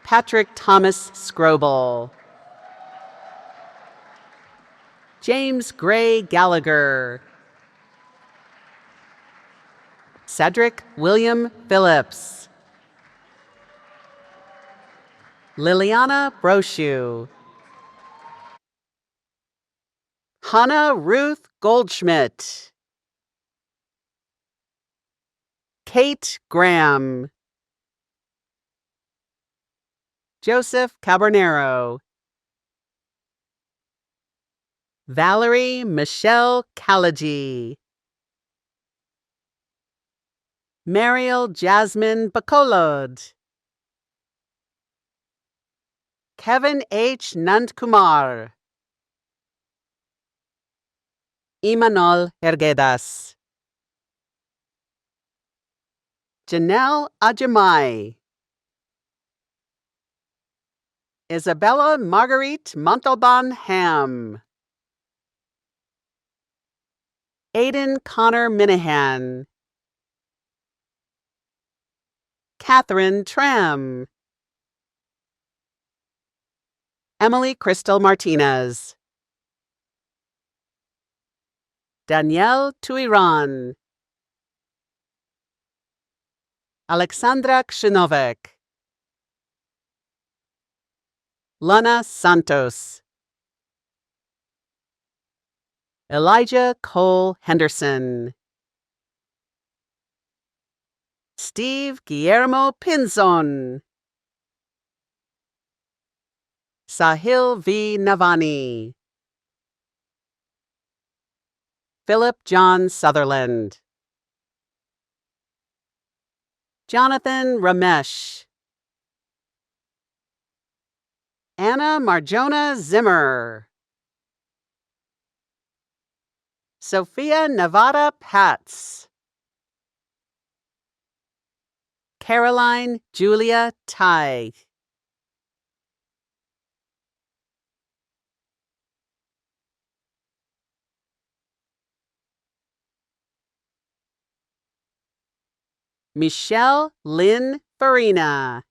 Patrick Thomas Scroble. James Gray Gallagher. Cedric William Phillips. Liliana Brochu. Hannah Ruth Goldschmidt. Kate Graham. Joseph Cabernero. Valerie Michelle Callagee. Mariel Jasmine Bacolod. Kevin H. Nandkumar. Imanol Herguedas. Janelle Ajamai. Isabella Marguerite Montalban Ham. Aiden Connor Minahan. Catherine Tram. Emily Crystal Martinez. Danielle Tuiran. Alexandra Kshinovek. Lana Santos. Elijah Cole Henderson. Steve Guillermo Pinzon. Sahil V. Navani. Philip John Sutherland. Jonathan Ramesh. Anna Marjona Zimmer. Sophia Nevada Patz. Caroline Julia Tai. Michelle Lynn Farina.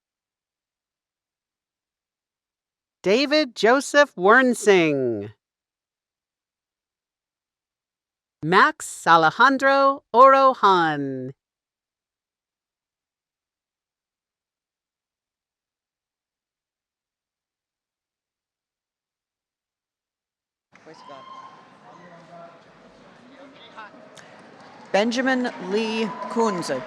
David Joseph Wernsing. Max Alejandro Orohan. Benjamin Lee Kunze.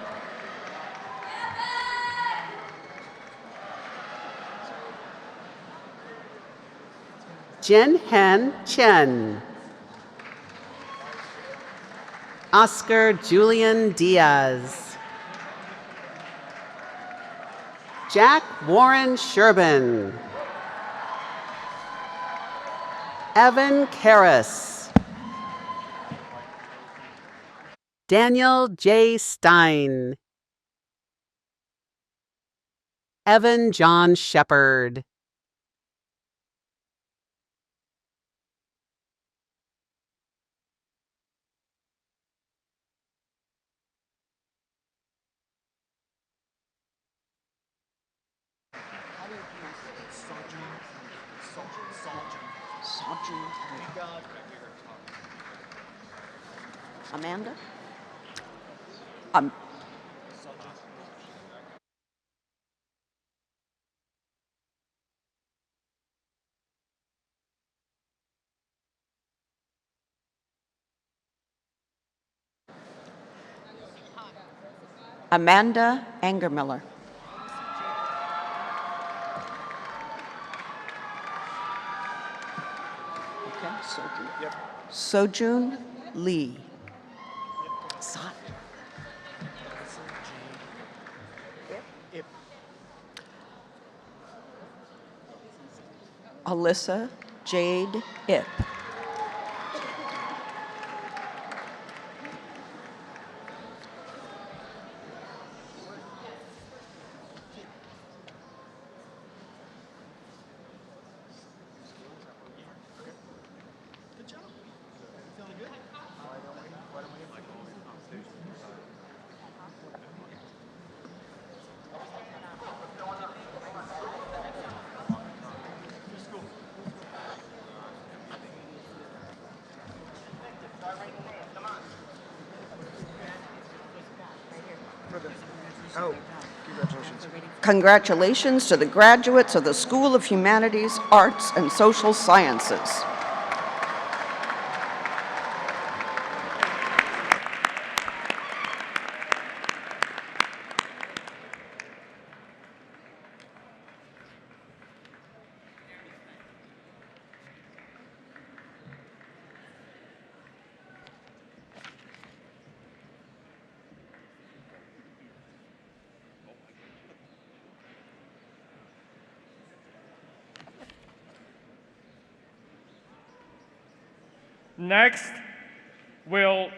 Jen Han Chen. Oscar Julian Diaz. Jack Warren Sherbin. Evan Karras. Daniel J. Stein. Evan John Shepard. Amanda? Amanda Angermiller. Okay, Sojun. Yep. Sojun Lee. Sot. Alyssa Jade Ip. Oh, Congratulations to the graduates of the School of Humanities, Arts, and Social Sciences. Next, will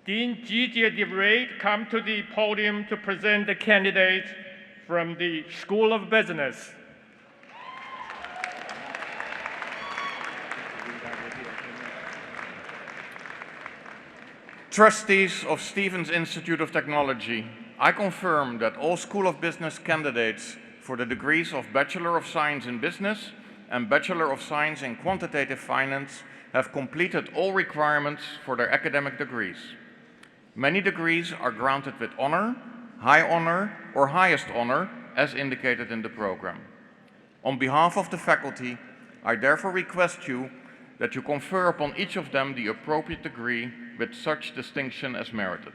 Dean Gigi DeVray come to the podium to present the candidate from the School of Business. Trustees of Stevens Institute of Technology, I confirm that all School of Business candidates for the degrees of Bachelor of Science in Business and Bachelor of Science in Quantitative Finance have completed all requirements for their academic degrees. Many degrees are granted with honor, high honor, or highest honor, as indicated in the program. On behalf of the faculty, I therefore request you that you confer upon each of them the appropriate degree with such distinction as merited.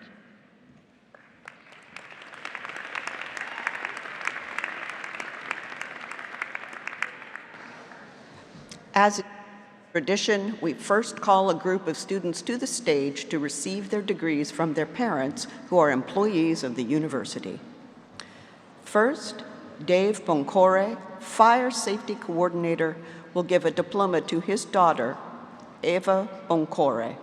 As tradition, we first call a group of students to the stage to receive their degrees from their parents who are employees of the university. First, Dave Boncore, Fire Safety Coordinator, will give a diploma to his daughter, Eva Boncore.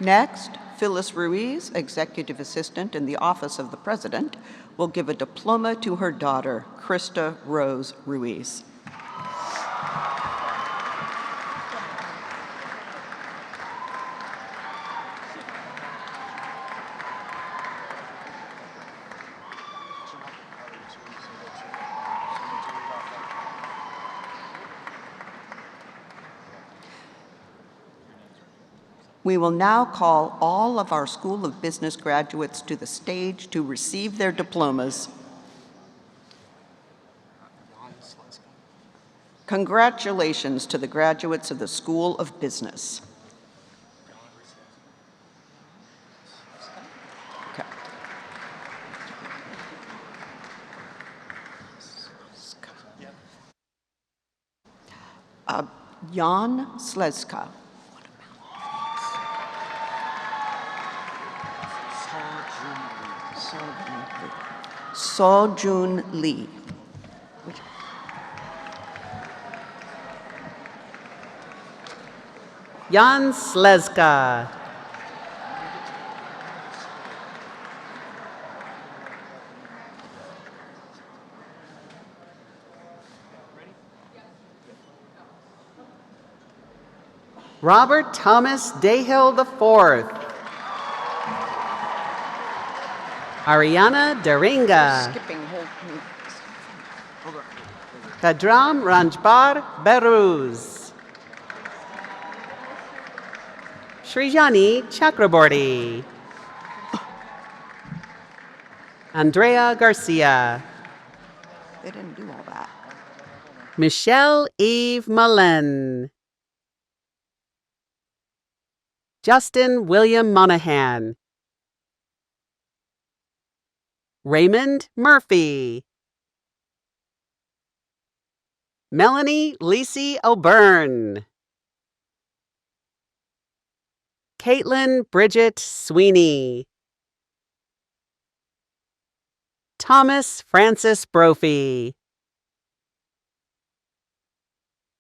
Next, Phyllis Ruiz, Executive Assistant in the Office of the President, will give a diploma to her daughter, Krista Rose Ruiz. We will now call all of our School of Business graduates to the stage to receive their diplomas. Congratulations to the graduates of the School of Business. Okay. Jan Slezka. So-Jun Lee. Jan Slezka. Robert Thomas Dahill IV. Ariana Daringa. Kadram Ranjbar Beruz. Srijani Chakraborty. Andrea Garcia. They didn't do all that. Michelle Eve Mullen. Justin William Monahan. Raymond Murphy. Melanie Lacey O'Byrne. Caitlin Bridget Sweeney. Thomas Francis Brophy.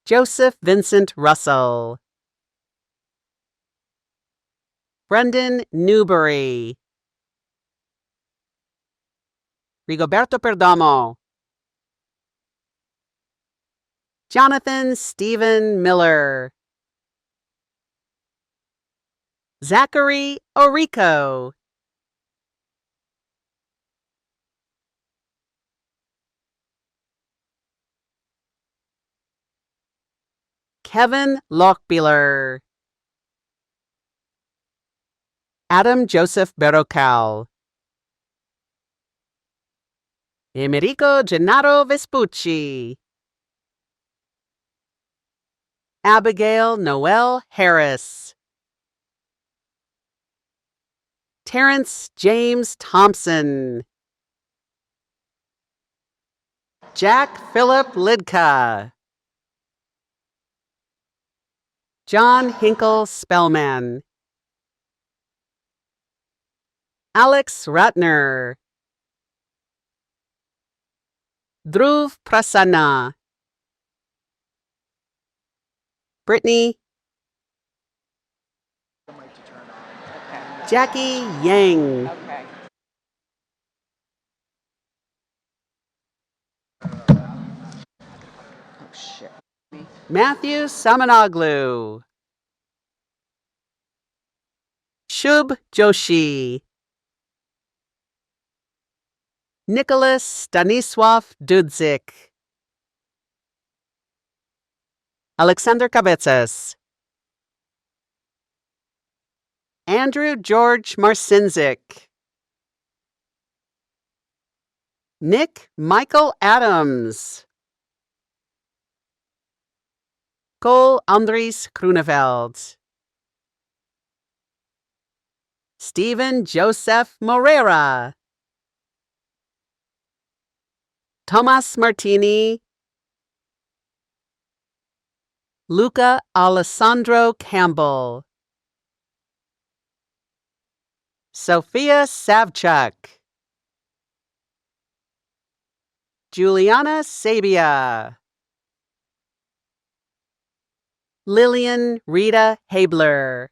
Joseph Vincent Russell. Brendan Newbury. Rigoberto Perdomo. Jonathan Stephen Miller. Zachary Orico. Kevin Lochbieler. Adam Joseph Berrocal. Emerico Gennaro Vespucci. Abigail Noel Harris. Terrence James Thompson. Jack Philip Lidka. John Hinkle Spellman. Alex Ratner. Dhruv Prasanna. Brittany. Jackie Yang. Matthew Samanoglu. Shubh Joshi. Nicholas Stanisław Dudzik. Alexander Cabezas. Andrew George Marcinzik. Nick Michael Adams. Cole Andries Kroeneveld. Stephen Joseph Morera. Thomas Martini. Luca Alessandro Campbell. Sophia Savchuk. Juliana Sabia. Lillian Rita Habler.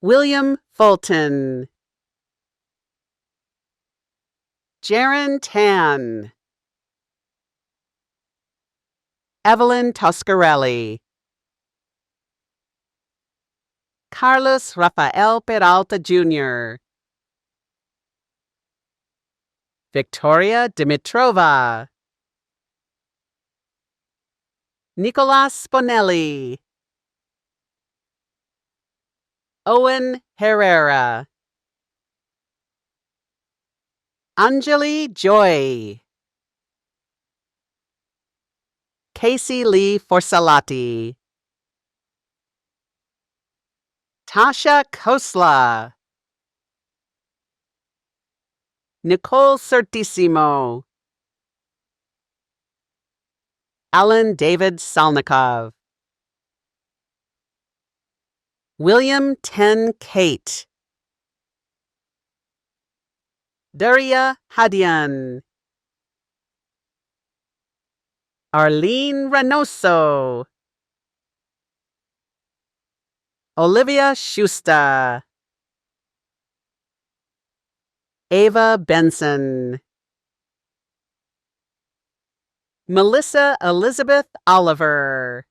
William Fulton. Jaron Tan. Evelyn Toscarelli. Carlos Rafael Peralta Jr. Victoria Dimitrova. Nicolas Spinelli. Owen Herrera. Anjali Joy. Casey Lee Forsalati. Tasha Khosla. Nicole Certissimo. Alan David Salnikov. William Ten Kate. Daria Hadian. Arlene Reynoso. Olivia Schuster. Ava Benson. Melissa Elizabeth Oliver.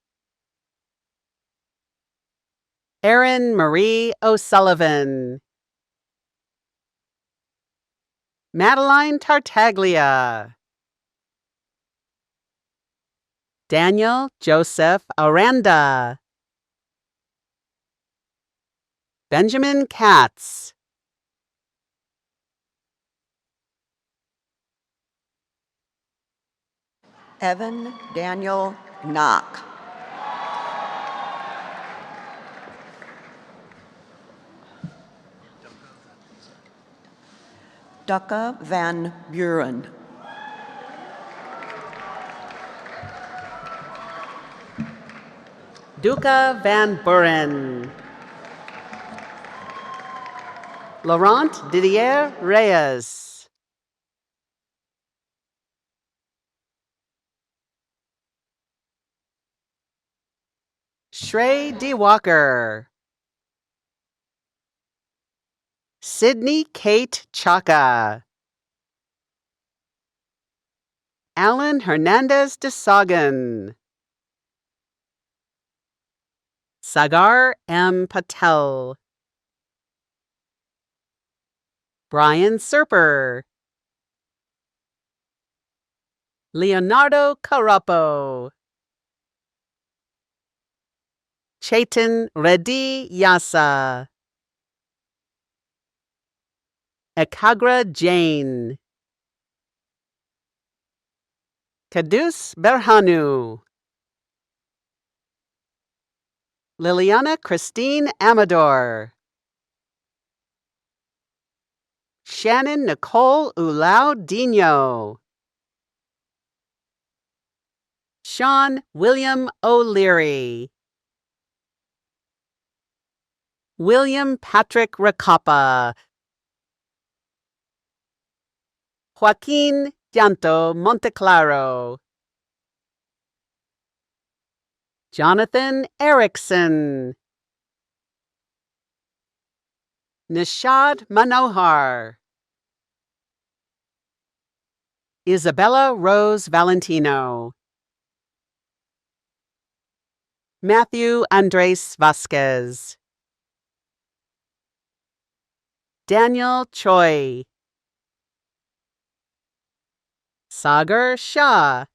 Erin Marie O'Sullivan. Madeline Tartaglia. Daniel Joseph Aranda. Benjamin Katz. Evan Daniel Knock. Ducka Van Buren. Duca Van Buren. Laurent Didier Reyes. Shrey D. Walker. Sydney Kate Chaka. Alan Hernandez de Sagan. Sagar M. Patel, Brian Serper, Leonardo Carapo, Chetan Reddy Yasa, Ekagra Jain, Kadus Berhanu, Liliana Christine Amador, Shannon Nicole Ulao Dino, Sean William O'Leary, William Patrick Rakapa, Joaquin Llanto Monteclaro, Jonathan Erickson, Nishad Manohar, Isabella Rose Valentino, Matthew Andres Vasquez, Daniel Choi, Sagar Shah,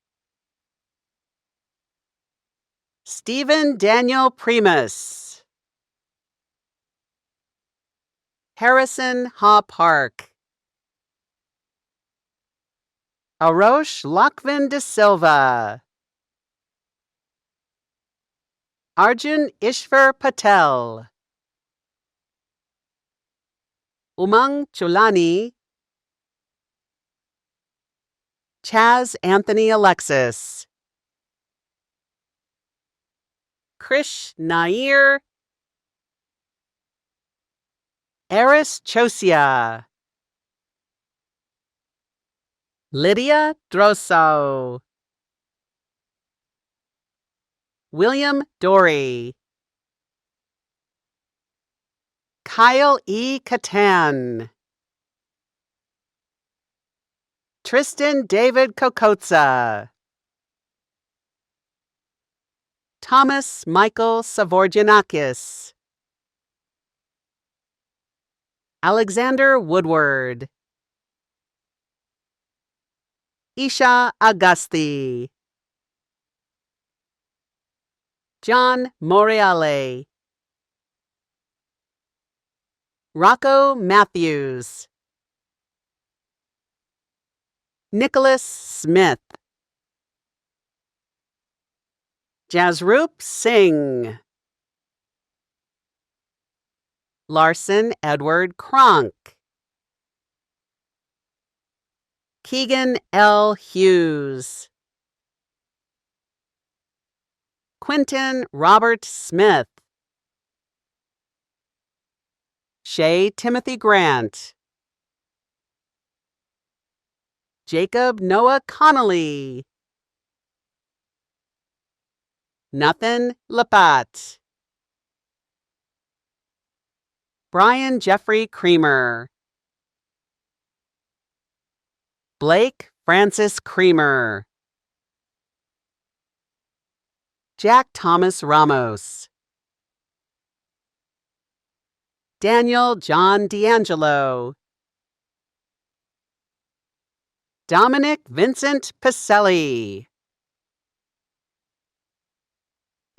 Stephen Daniel Primus, Harrison Ha Park, Arosh Lakvin de Silva, Arjun Ishvar Patel, Umang Chulani, Chaz Anthony Alexis, Krish Nair, Eris Chosia, Lydia Drosso, William Dory, Kyle E. Catan, Tristan David Kokotza, Thomas Michael Savorgianakis, Alexander Woodward, Isha Augusti, John Moriale, Rocco Matthews, Nicholas Smith, Jasroop Singh, Larson Edward Cronk, Keegan L. Hughes, Quentin Robert Smith, Shay Timothy Grant, Jacob Noah Connolly, Nathan Lapat, Brian Jeffrey Creamer, Blake Francis Creamer, Jack Thomas Ramos, Daniel John D'Angelo, Dominic Vincent Pacelli,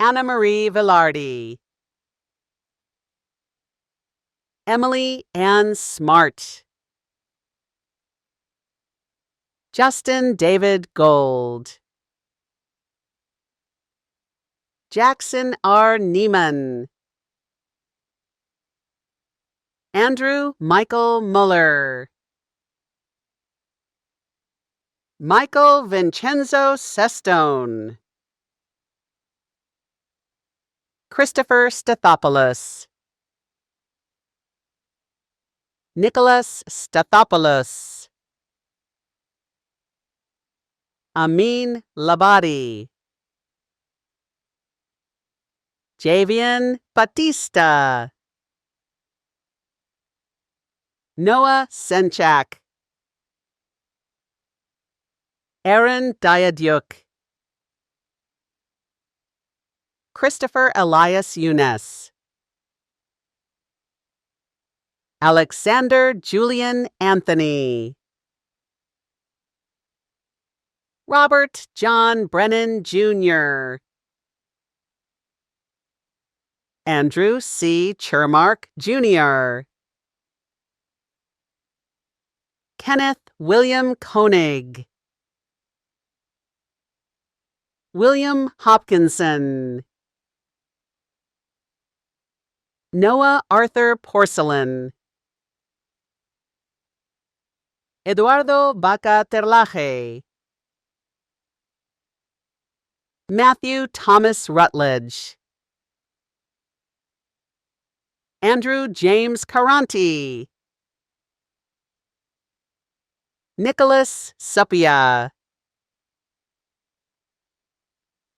Anna Marie Villardi, Emily Ann Smart, Justin David Gold, Jackson R. Neiman, Andrew Michael Muller, Michael Vincenzo Sestone, Christopher Stathopoulos, Nicholas Stathopoulos, Amin Labadi, Javian Batista, Noah Senchak, Aaron Diadyuk, Christopher Elias Younes. Alexander Julian Anthony. Robert John Brennan Jr. Andrew C. Chermark Jr. Kenneth William Koenig. William Hopkinson. Noah Arthur Porcelain. Eduardo Baca Terlaje. Matthew Thomas Rutledge. Andrew James Caranti. Nicholas Sapia.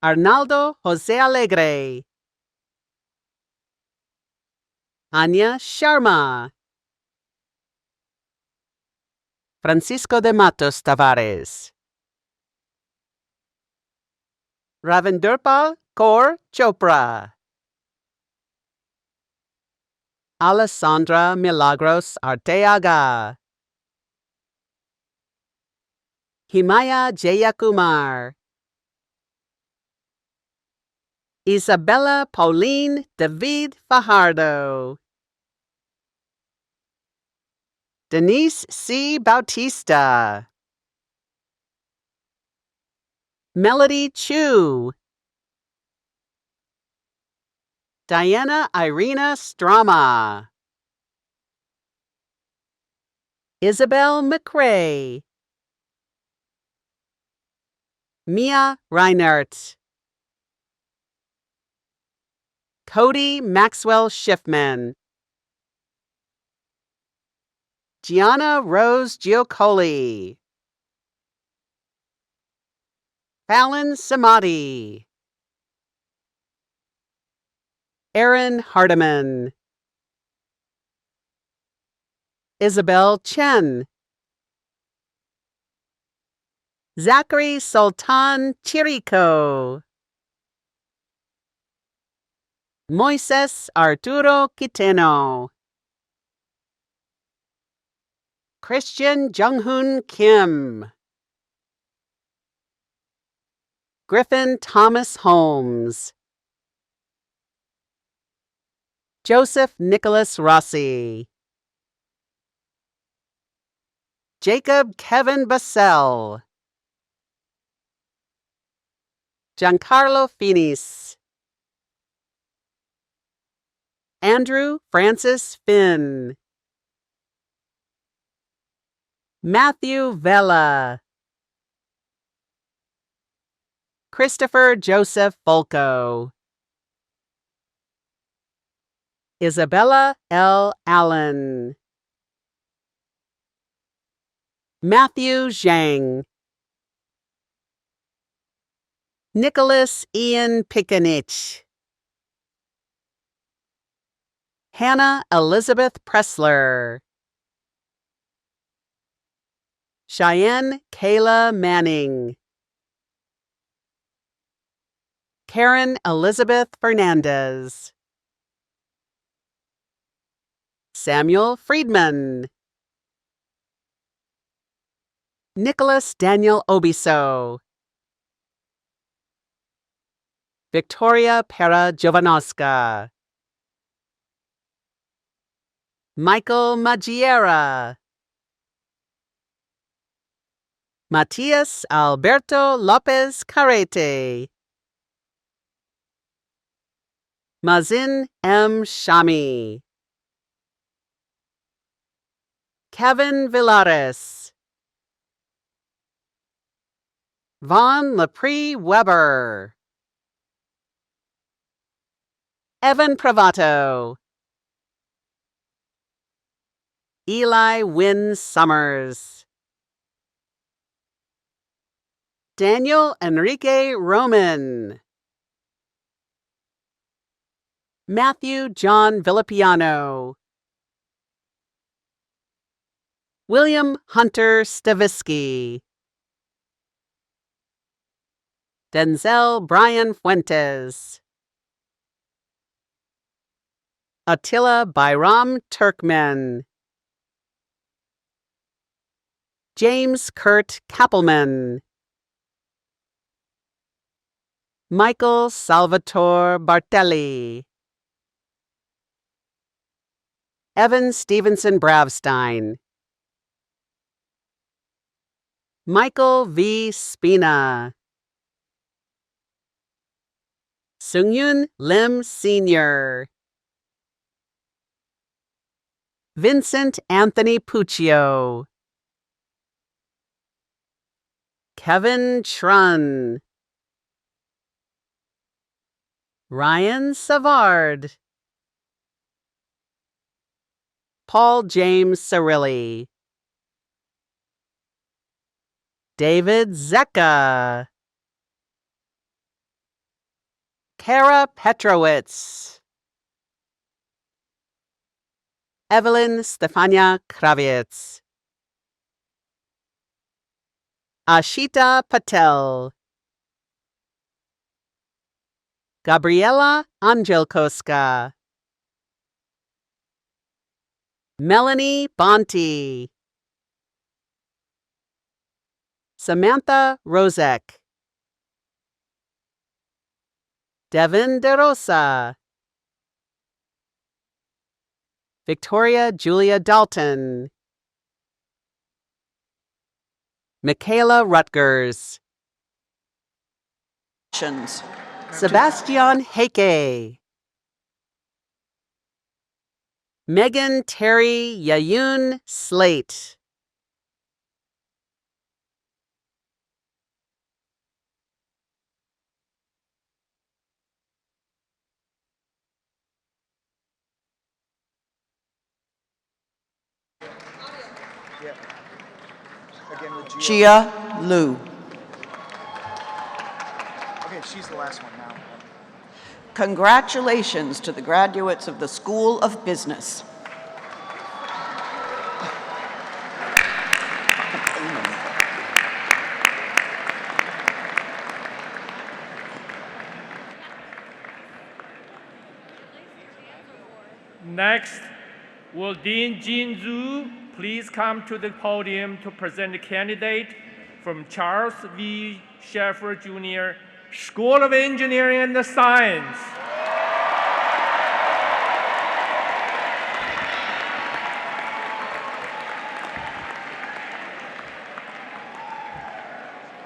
Arnaldo Jose Alegre. Anya Sharma. Francisco de Matos Tavares. Ravindurpal Kaur Chopra. Alessandra Milagros Arteaga. Himaya Jayakumar. Isabella Pauline David Fajardo. Denise C. Bautista. Melody Chu. Diana Irina Strama. Isabel McRae. Mia Reinert. Cody Maxwell Schiffman. Gianna Rose Giocoli. Fallon Samadi. Aaron Hardiman. Isabel Chen. Zachary Sultan Chirico. Moises Arturo Quiteno. Christian Junghoon Kim. Griffin Thomas Holmes. Joseph Nicholas Rossi. Jacob Kevin Bassell. Giancarlo Finis. Andrew Francis Finn. Matthew Vela. Christopher Joseph Folco. Isabella L. Allen. Matthew Zhang. Nicholas Ian Picanich. Hannah Elizabeth Pressler. Cheyenne Kayla Manning. Karen Elizabeth Fernandez. Samuel Friedman. Nicholas Daniel Obiso. Victoria Pera Jovanovska. Michael Maggiera. Matias Alberto Lopez Carrete. Mazin M. Shami. Kevin Villares. Vaughn Lepre Weber. Evan Pravato. Eli Wynn Summers. Daniel Enrique Roman. Matthew John Villapiano. William Hunter Stavisky. Denzel Brian Fuentes. Attila Bayram Turkmen. James Kurt Kappelman. Michael Salvatore Bartelli. Evan Stevenson Bravstein. Michael V. Spina. Sungyun Lim Sr. Vincent Anthony Puccio. Kevin Trun. Ryan Savard. Paul James Cirilli. David Zecca. Kara Petrowitz. Evelyn Stefania Kravitz. Ashita Patel. Gabriela Angelkoska. Melanie Bonte. Samantha Rozek. Devin DeRosa. Victoria Julia Dalton. Michaela Rutgers. Sebastian Heike. Megan Terry Yayun Slate. Jia Lu. Okay, she's the last one now. Congratulations to the graduates of the School of Business. Next, will Dean Jin Zhu please come to the podium to present the candidate from Charles V. Schaefer Jr., School of Engineering and Science.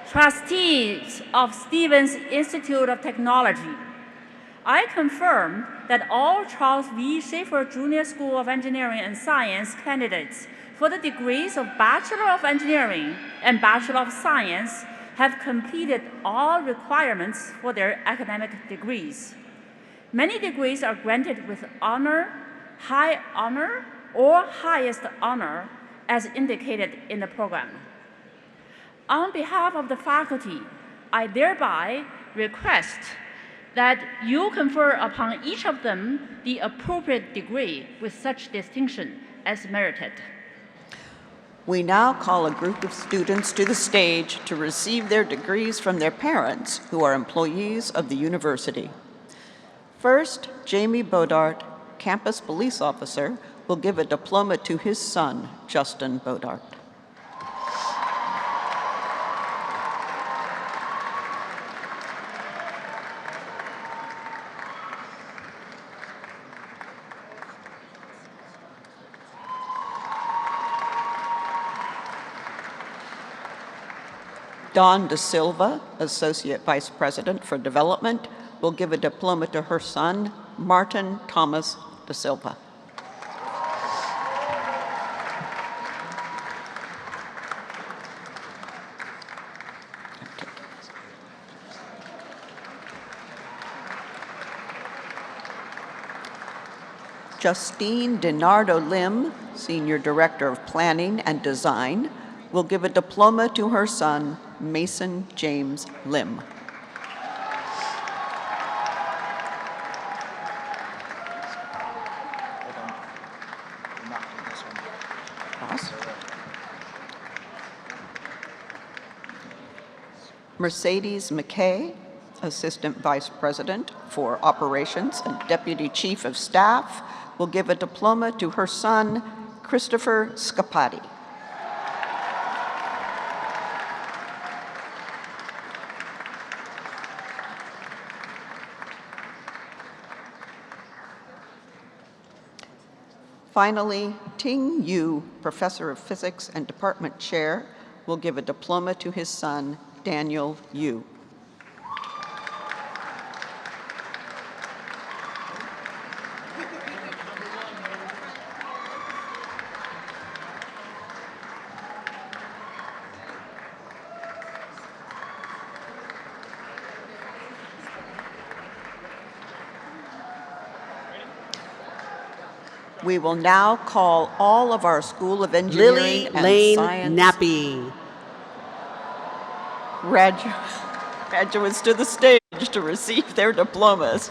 Trustees of Stevens Institute of Technology, I confirm that all Charles V. Schaefer Jr. School of Engineering and Science candidates for the degrees of Bachelor of Engineering and Bachelor of Science have completed all requirements for their academic degrees. Many degrees are granted with honor, high honor, or highest honor as indicated in the program. On behalf of the faculty, I thereby request that you confer upon each of them the appropriate degree with such distinction as merited. We now call a group of students to the stage to receive their degrees from their parents, who are employees of the university. First, Jamie Bodart, campus police officer, will give a diploma to his son, Justin Bodart. Dawn De Silva, Associate Vice President for Development, will give a diploma to her son, Martin Thomas De Silva. Justine DiNardo Lim, Senior Director of Planning and Design, will give a diploma to her son, Mason James Lim. Mercedes McKay, Assistant Vice President for Operations and Deputy Chief of Staff, will give a diploma to her son, Christopher Scapati. Finally, Ting Yu, Professor of Physics and Department Chair, will give a diploma to his son, Daniel Yu. We will now call all of our School of Engineering Lily and Lane Science Nappy. graduates to the stage to receive their diplomas.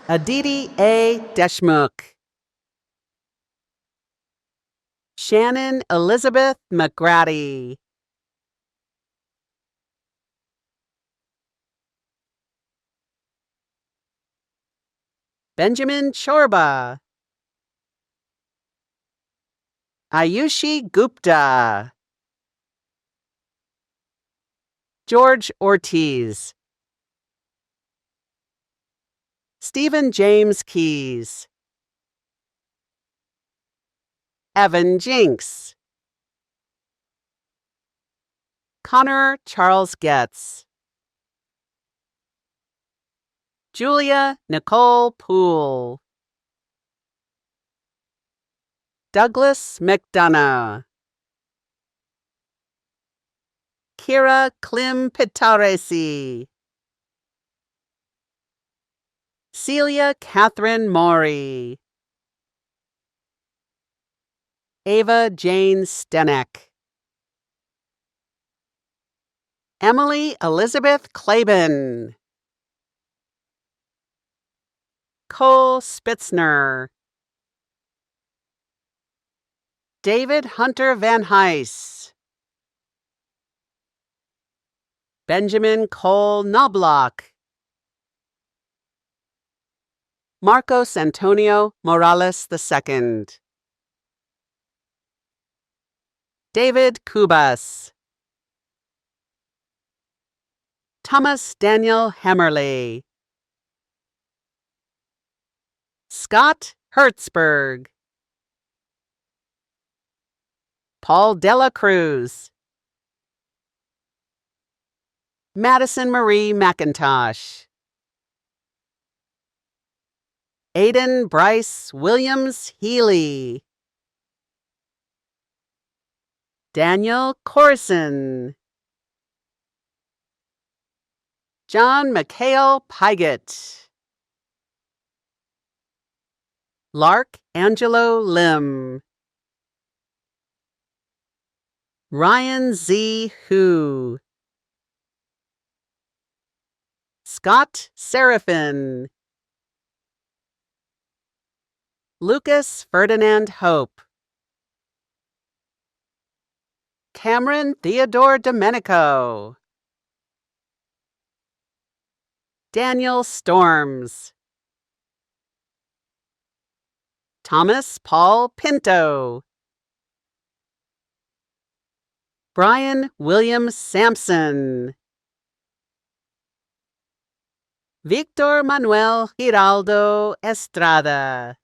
Aditi A. Deshmukh. Shannon Elizabeth McGrady. Benjamin Chorba. Ayushi Gupta. George Ortiz. Stephen James Keys. Evan Jinks. Connor Charles Getz. Julia Nicole Poole. Douglas McDonough. Kira Klim Pitaresi. Celia Catherine Maury. Ava Jane Stenek. Emily Elizabeth Klaben. Cole Spitzner. David Hunter Van Heis. Benjamin Cole Knobloch. Marcos Antonio Morales II. David Kubas. Thomas Daniel Hammerley. Scott Hertzberg. Paul Dela Cruz. Madison Marie McIntosh. Aiden Bryce Williams Healy. Daniel Corson. John McHale Pygott. Lark Angelo Lim. Ryan Z. Hu. Scott Seraphin. Lucas Ferdinand Hope. Cameron Theodore Domenico. Daniel Storms. Thomas Paul Pinto. Brian William Sampson. Victor Manuel Giraldo Estrada.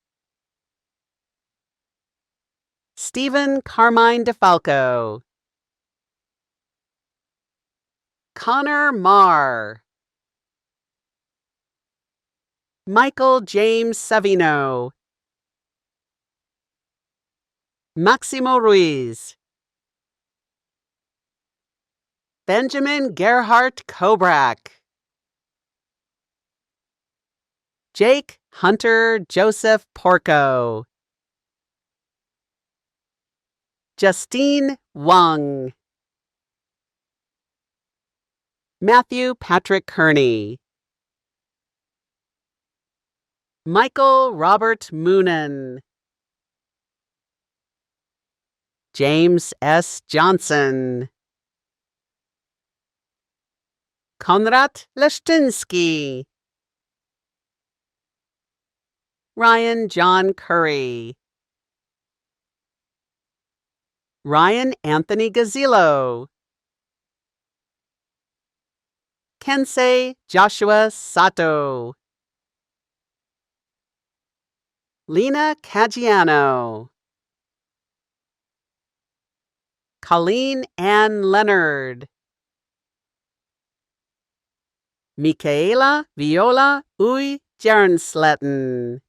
Stephen Carmine DeFalco. Connor Marr. Michael James Savino. Maximo Ruiz. Benjamin Gerhardt Kobrak. Jake Hunter Joseph Porco. Justine Wang. Matthew Patrick Kearney. Michael Robert Moonen. James S. Johnson. Konrad Leszczynski, Ryan John Curry, Ryan Anthony Gazillo, Kensei Joshua Sato, Lena Caggiano, Colleen Ann Leonard, Michaela Viola Uy Jernsletten,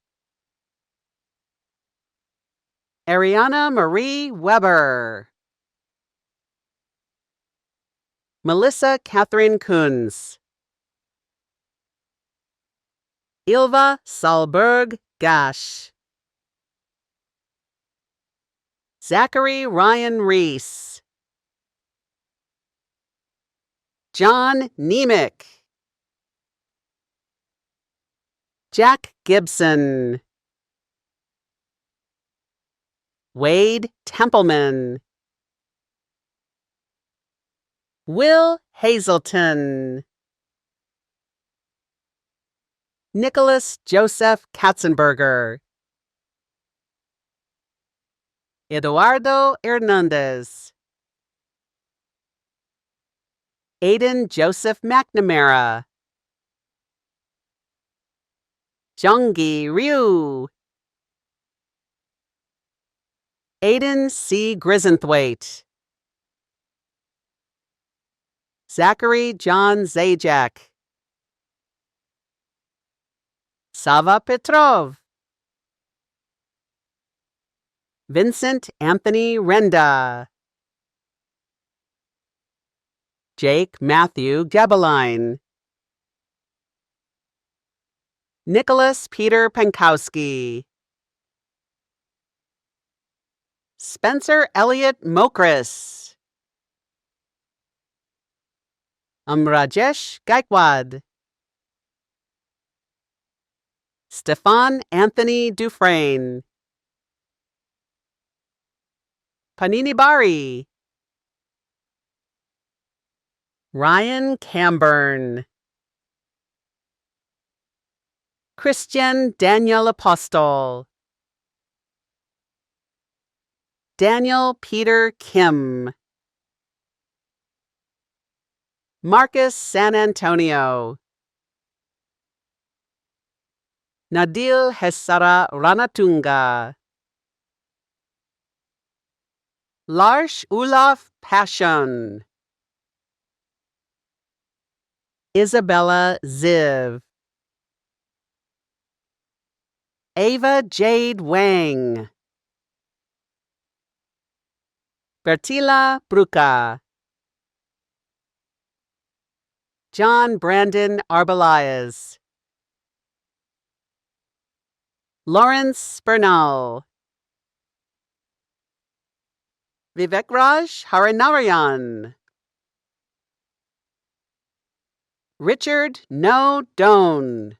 Ariana Marie Weber, Melissa Catherine Kunz, Ilva Salberg Gash, Zachary Ryan Reese, John Nemec, Jack Gibson, Wade Templeman, Will Hazelton, Nicholas Joseph Katzenberger, Eduardo Hernandez, Aiden Joseph McNamara, Junggi Ryu, Aiden C. Grisenthwaite, Zachary John Zajac, Sava Petrov, Vincent Anthony Renda, Jake Matthew Gebeline, Nicholas Peter Pankowski, Spencer Elliott Mokris, Rajesh Gaikwad, Stefan Anthony Dufresne, Panini Bari, Ryan Camburn, Christian Daniel Apostol, Daniel Peter Kim, Marcus San Antonio, Nadil Hesara Ranatunga, Lars Olaf Passion, Isabella Ziv, Ava Jade Wang, Bertila Bruca, John Brandon Arbelayes, Lawrence Bernal, Vivekraj Harinarayan, Richard No Doan,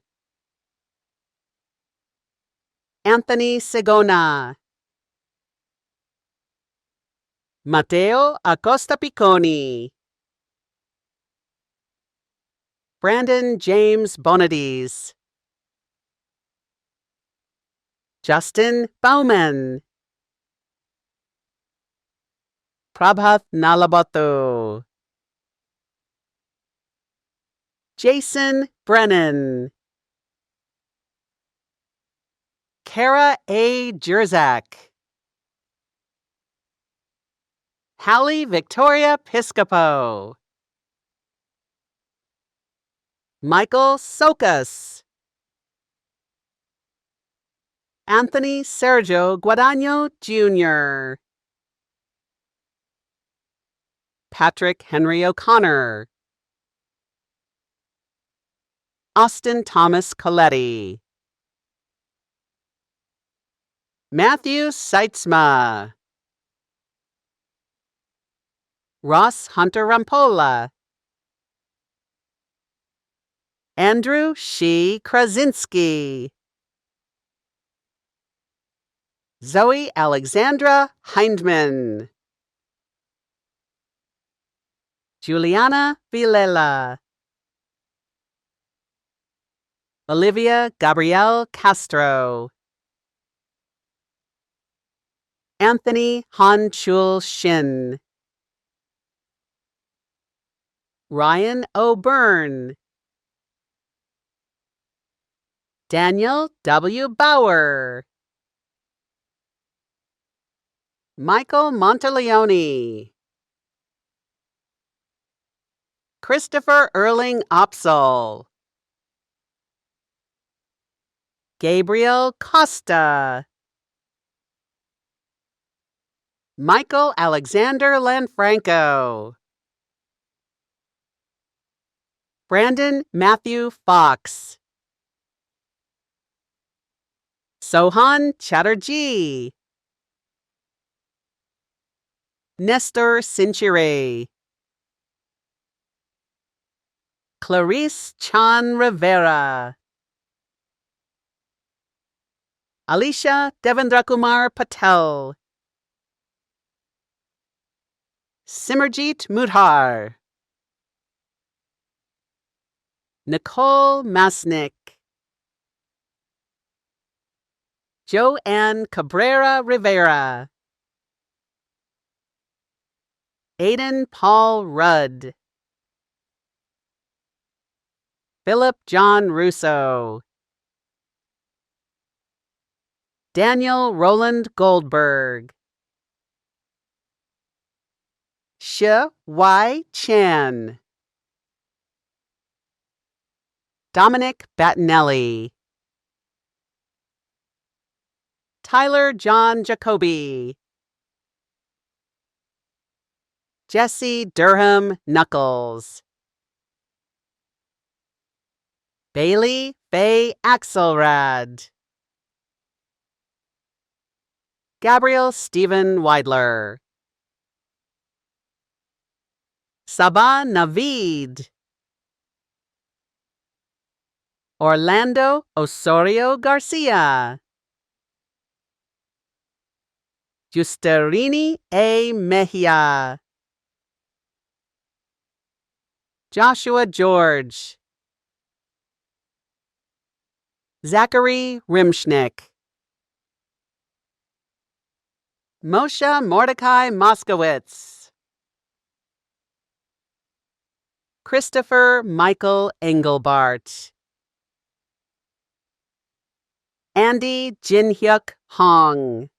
Anthony Segona, Mateo Acosta Picconi, Brandon James Bonadies, Justin Bowman, Prabhat Nalabato, Jason Brennan, Kara A. Jerzak, Hallie Victoria Piscopo, Michael Sokas, Anthony Sergio Guadagno Jr., Patrick Henry O'Connor, Austin Thomas Coletti, Matthew Seitzma, Ross Hunter Rampola, Andrew Shee Krasinski, Zoe Alexandra Hindman, Juliana Vilela, Olivia Gabrielle Castro. Anthony Han-Chul Shin. Ryan O'Byrne. Daniel W. Bauer. Michael Monteleone. Christopher Erling Opsal. Gabriel Costa. Michael Alexander Lanfranco. Brandon Matthew Fox. Sohan Chatterjee. Nestor Sinchire. Clarice Chan Rivera. Alicia Devendrakumar Patel. Simerjeet Mudhar. Nicole Masnick. Joanne Cabrera Rivera. Aidan Paul Rudd. Philip John Russo. Daniel Roland Goldberg. Shi Y. Chan. Dominic Battinelli. Tyler John Jacoby. Jesse Durham Knuckles. Bailey Faye Axelrad. Gabriel Stephen Weidler. Sabah Navid. Orlando Osorio Garcia. Justerini A. Mejia. Joshua George. Zachary Rimschnick. Moshe Mordecai Moskowitz. Christopher Michael Engelbart. Andy Jinhyuk Hong.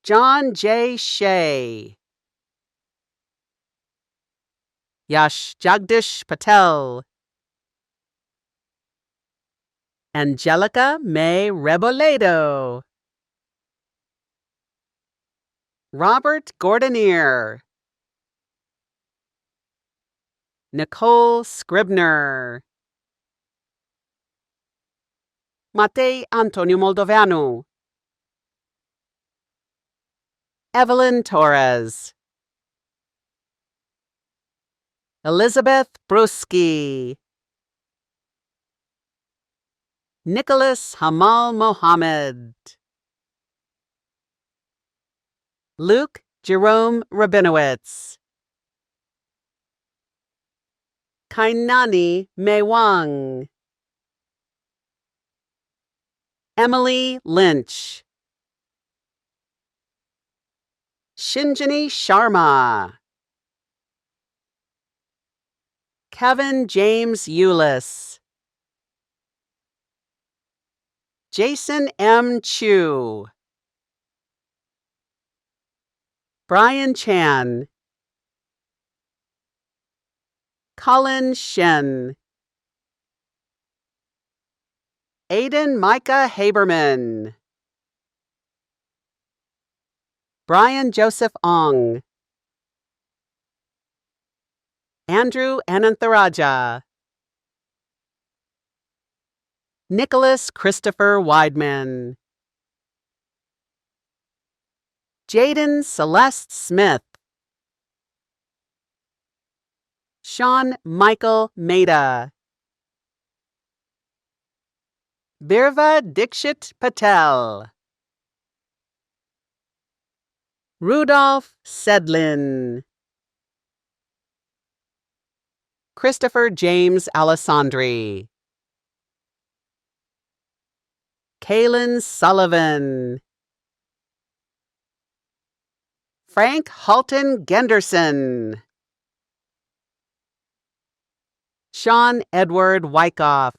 John J. Shea. Yash Jagdish Patel. Angelica May Reboledo. Robert Gordonier. Nicole Scribner. Matei Antonio Moldoveanu. Evelyn Torres. Elizabeth Bruski. Nicholas Hamal Mohammed. Luke Jerome Rabinowitz. Kainani Mewang. Emily Lynch. Shinjini Sharma. Kevin James Eulis. Jason M. Chu. Brian Chan. Colin Shen. Aiden Micah Haberman. Brian Joseph Ong. Andrew Anantharaja. Nicholas Christopher Weidman. Jaden Celeste Smith. Sean Michael Maida. Birva Dikshit Patel. Rudolph Sedlin. Christopher James Alessandri. Kaylin Sullivan. Frank Halton Genderson. Sean Edward Wyckoff.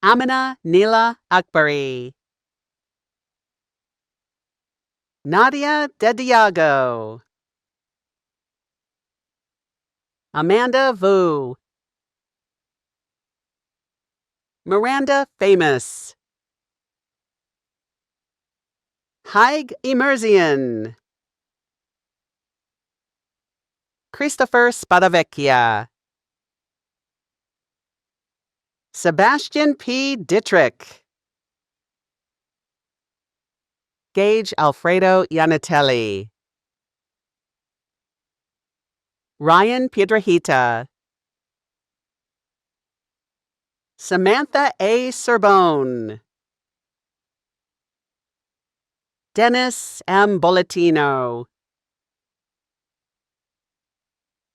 Amina Neela Akbari. Nadia De Diago. Amanda Vu. Miranda Famous. Haig Emerzian. Christopher Spadavecchia. Sebastian P. Dittrich. Gage Alfredo Yanatelli. Ryan Piedrahita. Samantha A. Sorbonne. Dennis M. Bolletino.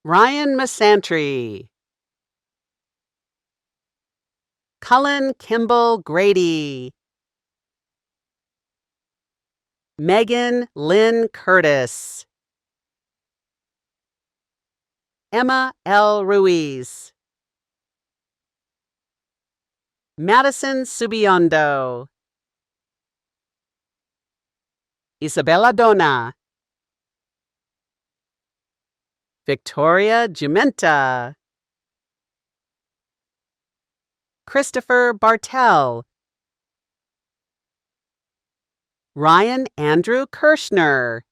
Ryan Masantri. Cullen Kimball Grady. Megan Lynn Curtis. Emma L. Ruiz. Madison Subiondo. Isabella Dona. Victoria Jumenta. Christopher Bartell. Ryan Andrew Kirschner.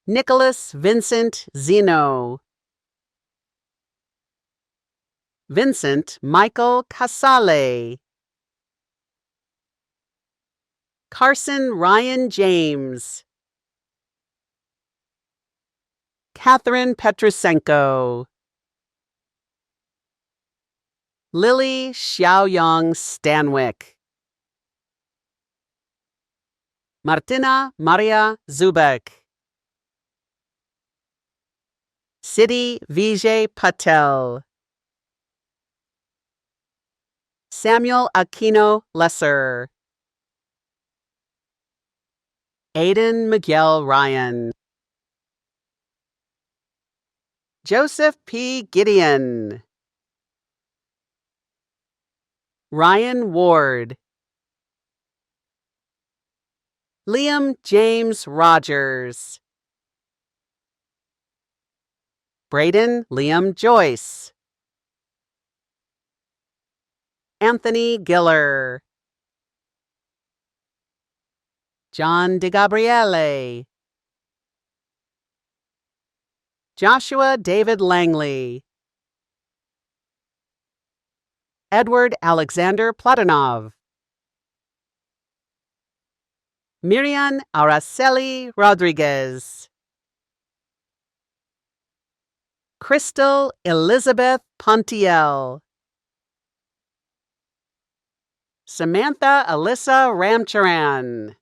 Nicholas Vincent Zeno. Vincent Michael Casale. Carson Ryan James. Catherine Petrusenko. Lily Xiaoyang Stanwyck. Martina Maria Zubek. Siddhi Vijay Patel. Samuel Aquino Lesser. Aidan Miguel Ryan. Joseph P. Gideon. Ryan Ward. Liam James Rogers. Braden Liam Joyce. Anthony Giller. John DeGabriele. Joshua David Langley. Edward Alexander Platonov. Miriam Araceli Rodriguez. Crystal Elizabeth Pontiel. Samantha Alyssa Ramcharan.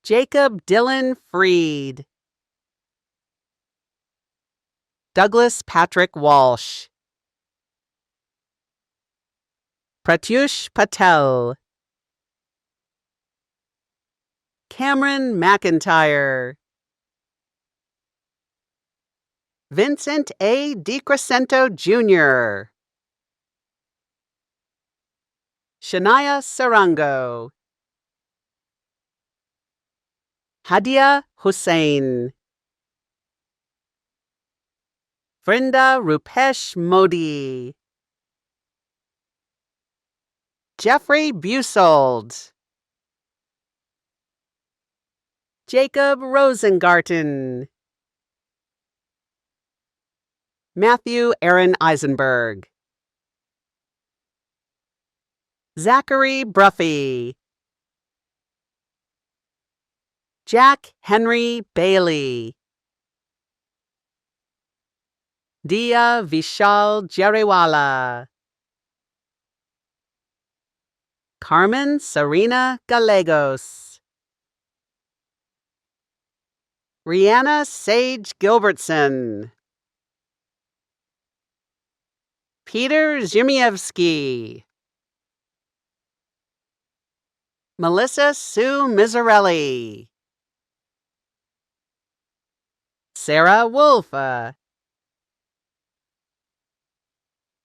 Jacob Dylan Freed. Douglas Patrick Walsh. Pratyush Patel. Cameron McIntyre. Vincent A. DiCrescento Jr. Shania Sarango. Hadia Hussain. Vrinda Rupesh Modi. Jeffrey Busold. Jacob Rosengarten. Matthew Aaron Eisenberg. Zachary Bruffy. Jack Henry Bailey. Dia Vishal Jariwala. Carmen Serena Gallegos. Rihanna Sage Gilbertson. Peter Zimiewski. Melissa Sue Miserelli. Sarah Wolf.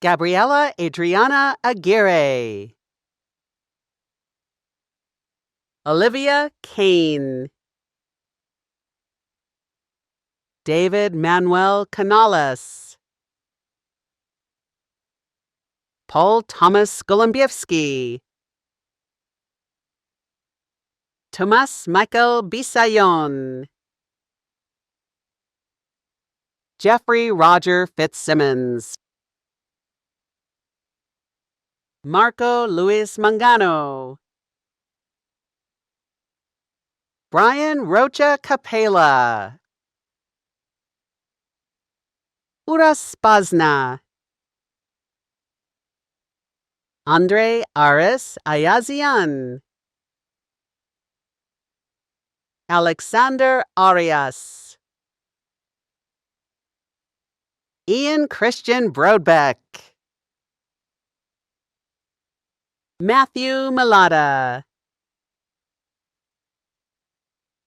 Gabriela Adriana Aguirre. Olivia Kane. David Manuel Canales. Paul Thomas Golombiewski. Tomas Michael Bisayon. Jeffrey Roger Fitzsimmons. Marco Luis Mangano. Brian Rocha Capela. Uras Spazna. Andre Aris Ayazian. Alexander Arias. Ian Christian Broadbeck. Matthew Malata.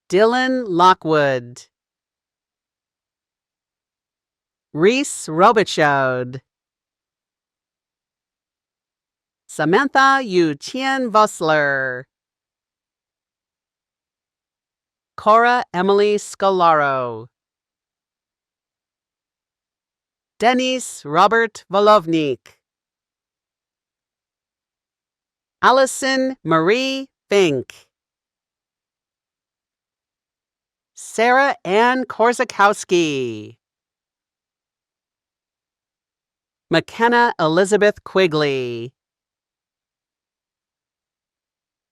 Dylan Lockwood. Reese Robichaud. Samantha Yu Chien Vossler. Cora Emily Scolaro. Denis Robert Volovnik. Allison Marie Fink. Sarah Ann Korzakowski. McKenna Elizabeth Quigley.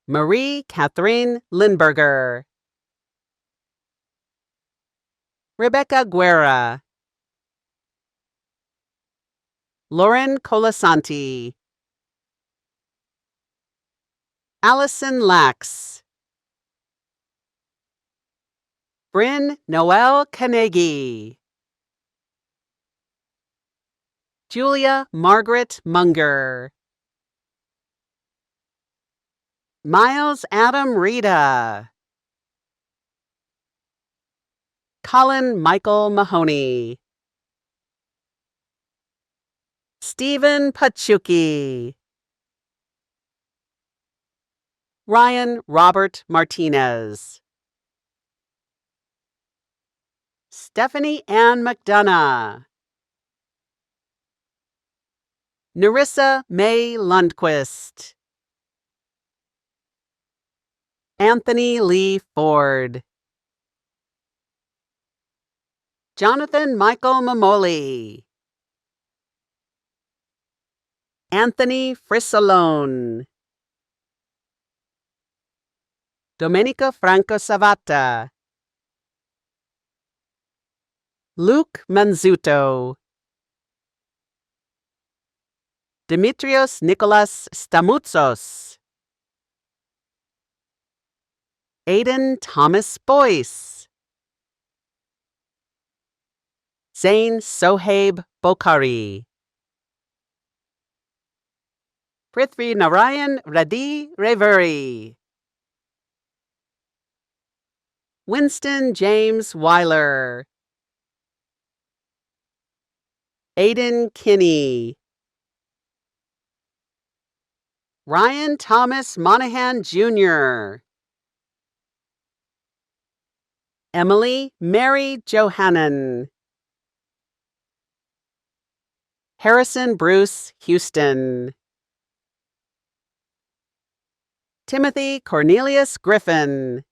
Marie Catherine Lindberger. Rebecca Guerra. Lauren Colasanti. Allison Lax. Bryn Noel Kanegi. Julia Margaret Munger. Miles Adam Rita. Colin Michael Mahoney. Stephen Pachuki. Ryan Robert Martinez. Stephanie Ann McDonough. Narissa May Lundquist. Anthony Lee Ford. Jonathan Michael Mamoli. Anthony Frisolone. Domenica Franco Savata. Luke Manzuto. Dimitrios Nicholas Stamoutsos. Aidan Thomas Boyce. Zain Sohaib Bokhari. Prithvi Narayan Radhi Revuri. Winston James Weiler. Aidan Kinney. Ryan Thomas Monahan Jr. Emily Mary Johannan. Harrison Bruce Houston. Timothy Cornelius Griffin.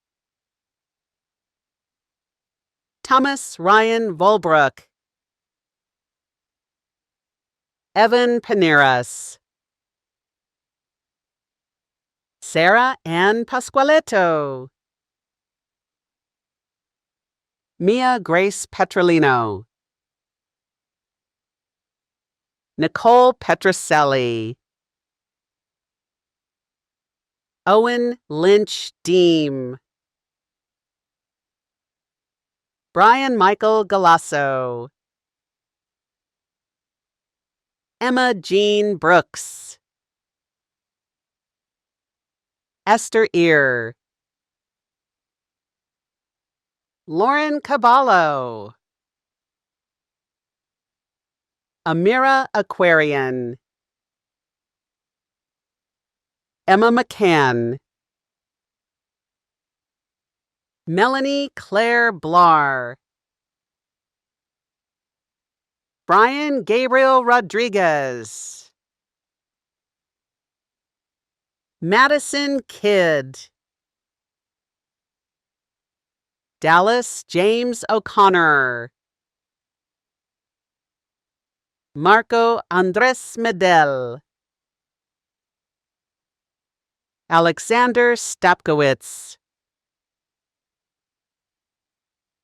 Thomas Ryan Volbrook. Evan Paneras. Sarah Ann Pasqualetto. Mia Grace Petrolino. Nicole Petroselli. Owen Lynch Deem. Brian Michael Galasso. Emma Jean Brooks. Esther Ear. Lauren Caballo. Amira Aquarian. Emma McCann. Melanie Claire Blar. Brian Gabriel Rodriguez. Madison Kidd. Dallas James O'Connor. Marco Andres Medel. Alexander Stapkowitz.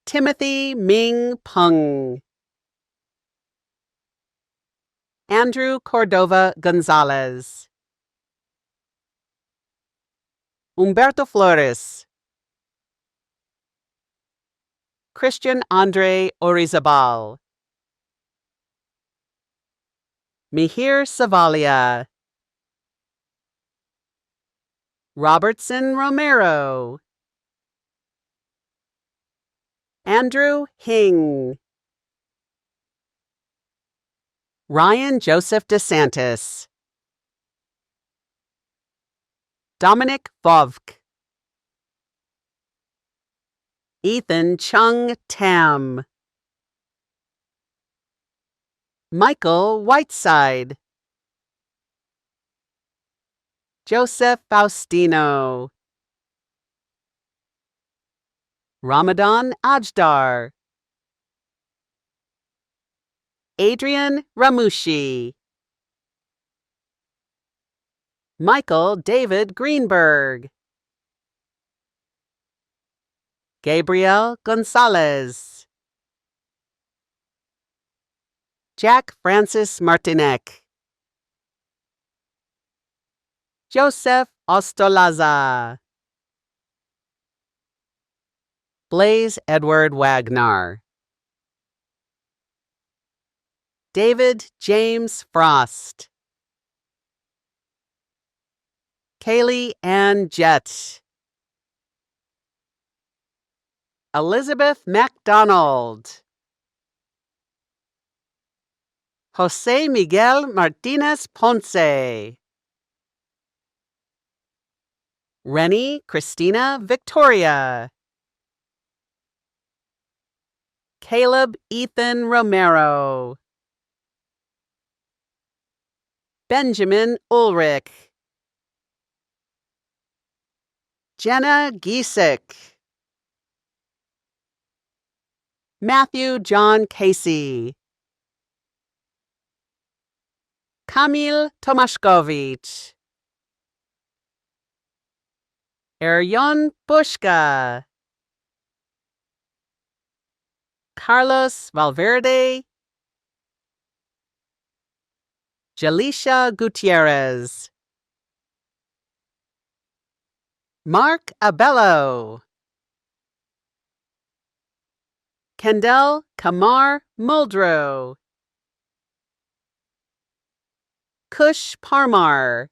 Timothy Ming Peng. Andrew Cordova Gonzalez. Humberto Flores. Christian Andre Orizabal. Mihir Savalia. Robertson Romero. Andrew Hing. Ryan Joseph DeSantis. Dominic Vovk. Ethan Chung Tam. Michael Whiteside. Joseph Faustino. Ramadan Ajdar. Adrian Ramushi. Michael David Greenberg. Gabriel Gonzalez. Jack Francis Martinek. Joseph Ostolaza. Blaze Edward Wagner. David James Frost. Kaylee Ann Jett. Elizabeth MacDonald. Jose Miguel Martinez Ponce. Rennie Christina Victoria. Caleb Ethan Romero. Benjamin Ulrich. Jenna Giesick. Matthew John Casey. Kamil Tomaszkowicz. Eryon Bushka. Carlos Valverde. Jalisha Gutierrez. Mark Abello. Kendall Kamar Muldrow. Kush Parmar.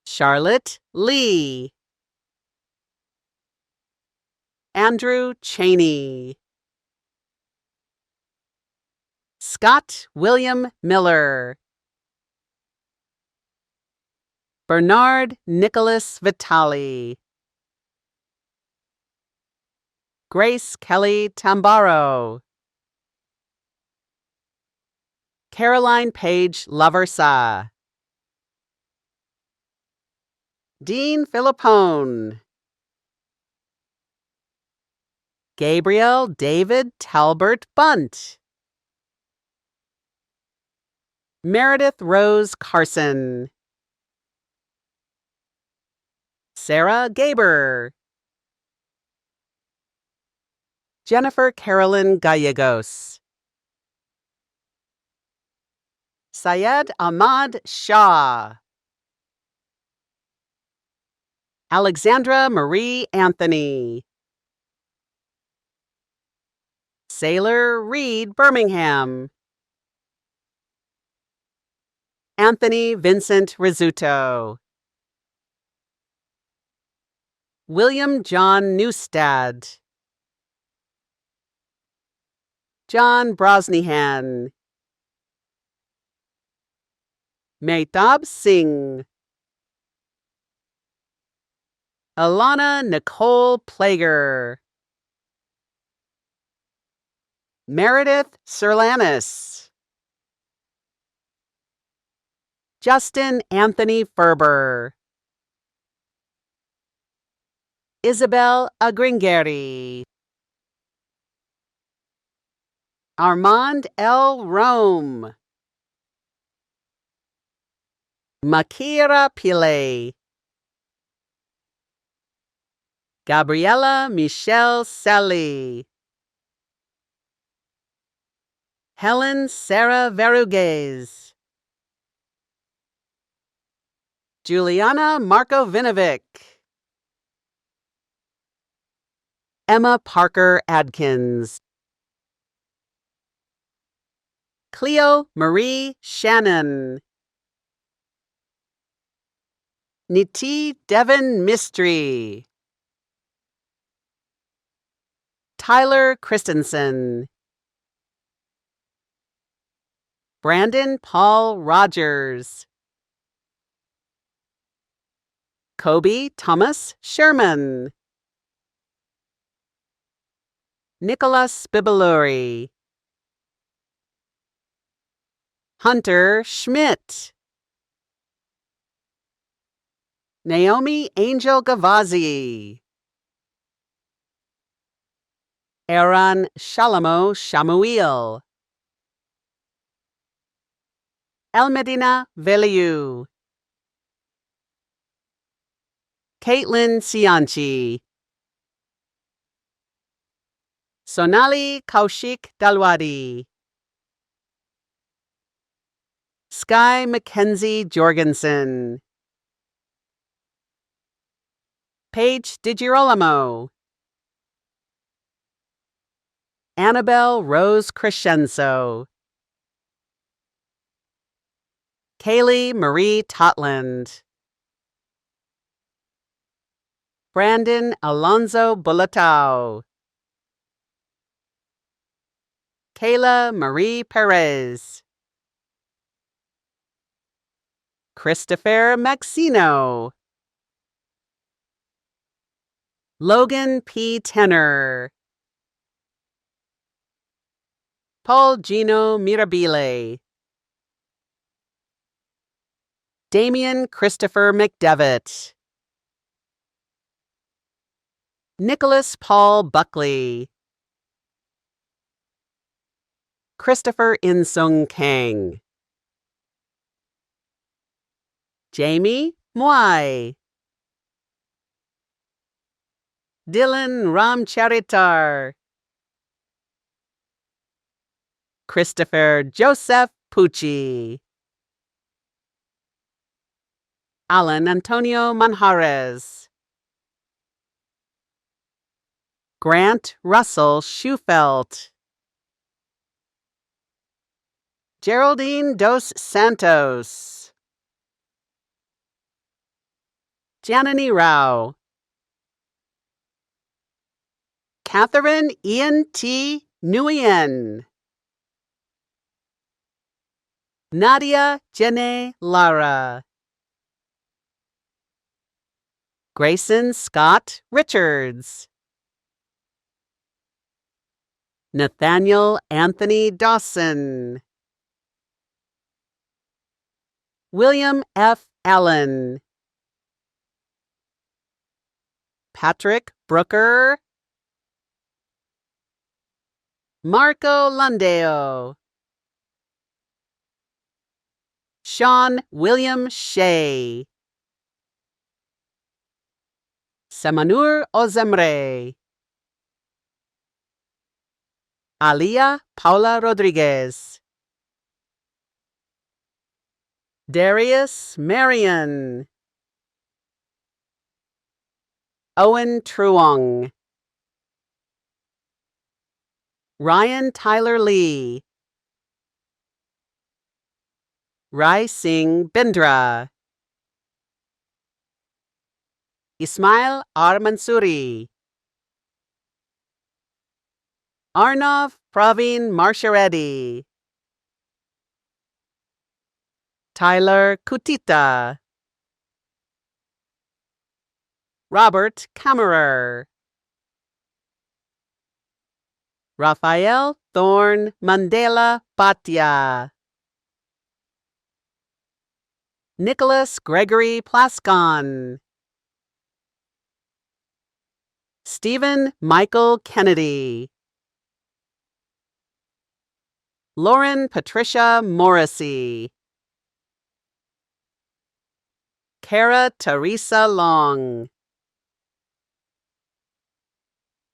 Charlotte Lee. Andrew Cheney. Scott William Miller. Bernard Nicholas Vitale. Grace Kelly Tambaro. Caroline Page Laversa. Dean Philippone. Gabriel David Talbert Bunt. Meredith Rose Carson. Sarah Gaber. Jennifer Carolyn Gallegos. Syed Ahmad Shah. Alexandra Marie Anthony. Sailor Reed Birmingham. Anthony Vincent Rizzuto. William John Newstad. John Brosnihan. Mehtab Singh. Alana Nicole Plager. Meredith Serlanis. Justin Anthony Ferber. Isabel Agringeri. Armand L. Rome. Makira Pillay. Gabriela Michelle Sally. Helen Sarah Veruguez. Juliana Markovinovic. Emma Parker Adkins. Cleo Marie Shannon. Niti Devon Mistry. Tyler Christensen. Brandon Paul Rogers. Kobe Thomas Sherman. Nicholas Bibaluri. Hunter Schmidt. Naomi Angel Gavazi. Aaron Shalamo Shamuel. Elmedina Veliu. Caitlin Cianci. Sonali Kaushik Dalwadi. Sky Mackenzie Jorgensen. Paige DiGirolamo. Annabelle Rose Crescenzo. Kaylee Marie Totland. Brandon Alonzo Bulatao. Kayla Marie Perez. Christopher Maxino. Logan P. Tenner. Paul Gino Mirabile. Damian Christopher McDevitt. Nicholas Paul Buckley. Christopher Insung Kang. Jamie Mwai. Dylan Ramcharitar. Christopher Joseph Pucci. Alan Antonio Manjarez. Grant Russell Schufelt. Geraldine Dos Santos. Janani Rao. Catherine Ian T. Nguyen. Nadia Jene Lara. Grayson Scott Richards. Nathaniel Anthony Dawson. William F. Allen. Patrick Brooker. Marco Lundeo. Sean William Shea. Semanur Ozemre. Alia Paula Rodriguez. Darius Marion. Owen Truong. Ryan Tyler Lee, Rai Singh Bindra, Ismail R. Mansuri, Arnav Praveen Marshareddy, Tyler Kutita, Robert Kammerer, Raphael Thorn Mandela Bhatia, Nicholas Gregory Plascon, Stephen Michael Kennedy, Lauren Patricia Morrissey, Kara Teresa Long,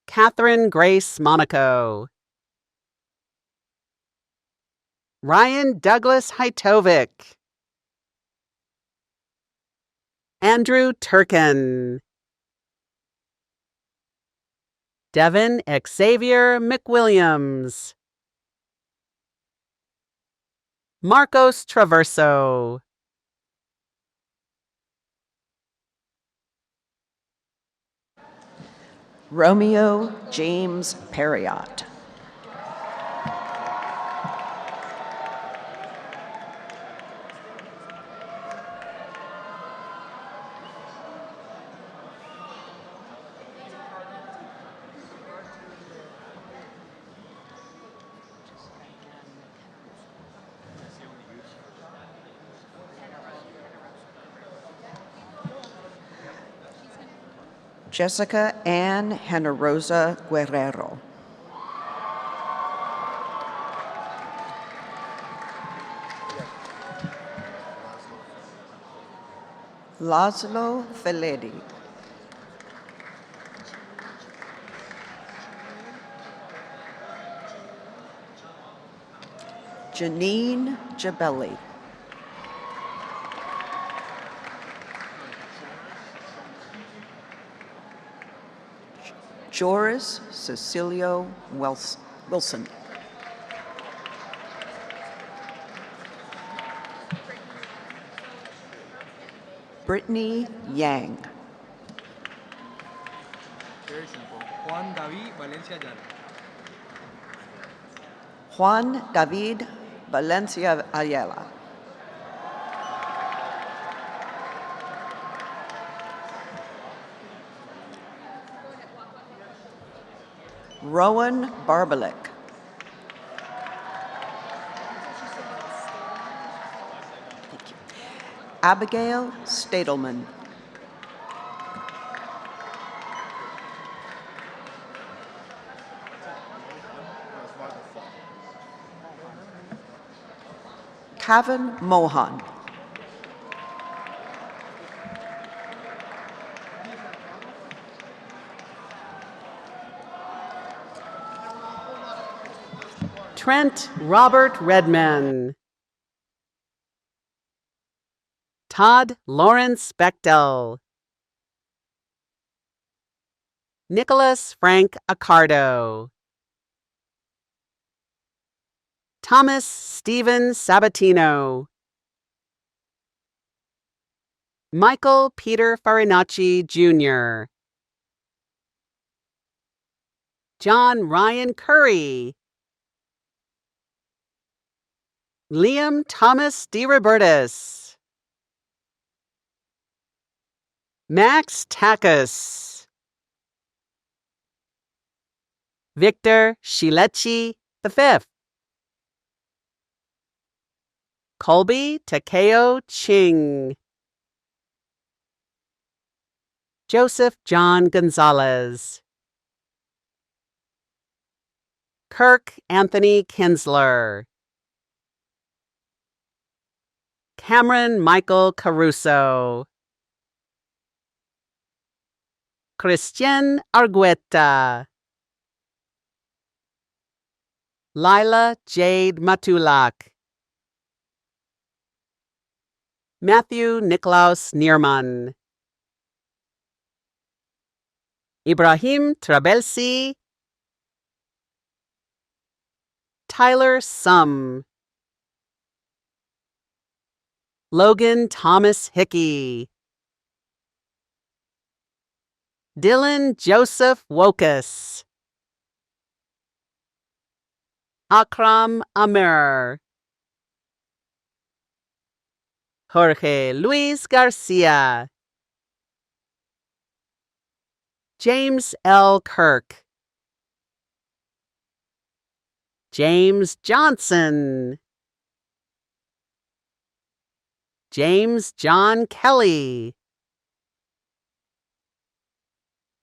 Catherine Grace Monaco, Ryan Douglas Hitovic, Andrew Turkin, Devin Xavier McWilliams, Marcos Traverso, Romeo James Perriott, Jessica Ann Generosa Guerrero, Laszlo Feledi, Janine Jabelli, Joris Cecilio Wilson, Brittany Yang, Very simple. Juan David Valencia Ayala. Juan David Valencia Ayala, Rowan Barbalik, Abigail Stadelman, Kevin Mohan, Trent Robert Redman, Todd Lawrence Bechtel, Nicholas Frank Accardo, Thomas Stephen Sabatino, Michael Peter Farinacci Jr., John Ryan Curry, Liam Thomas DeRobertis, Max Takas, Victor Shilechi V, Colby Takeo Ching, Joseph John Gonzalez, Kirk Anthony Kinsler, Cameron Michael Caruso, Christian Argueta, Lila Jade Matulak, Matthew Niklaus Nierman, Ibrahim Trabelsi, Tyler Sum, Logan Thomas Hickey, Dylan Joseph Wokus, Akram Amer, Jorge Luis Garcia, James L. Kirk, James Johnson, James John Kelly,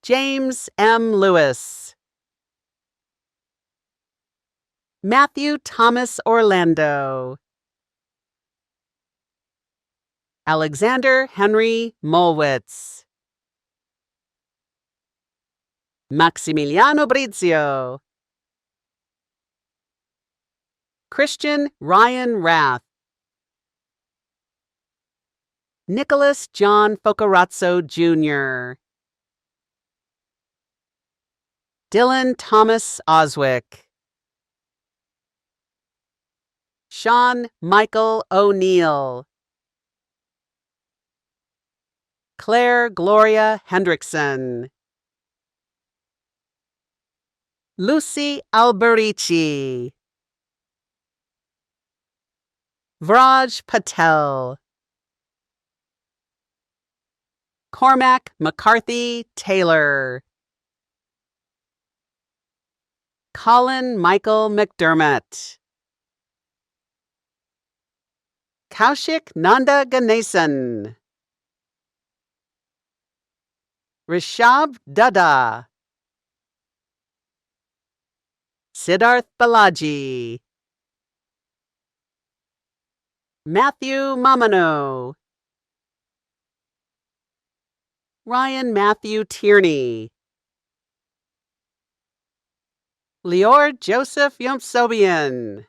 James M. Lewis, Matthew Thomas Orlando, Alexander Henry Molwitz, Maximiliano Brizio, Christian Ryan Rath, Nicholas John Focarazzo Jr., Dylan Thomas Oswick, Sean Michael O'Neill, Claire Gloria Hendrickson, Lucy Alberici, Vraj Patel, Cormac McCarthy Taylor, Colin Michael McDermott, Kaushik Nanda Ganesan, Rishabh Dada, Siddharth Balaji, Matthew Mamano, Ryan Matthew Tierney, Lior Joseph Yomsobian,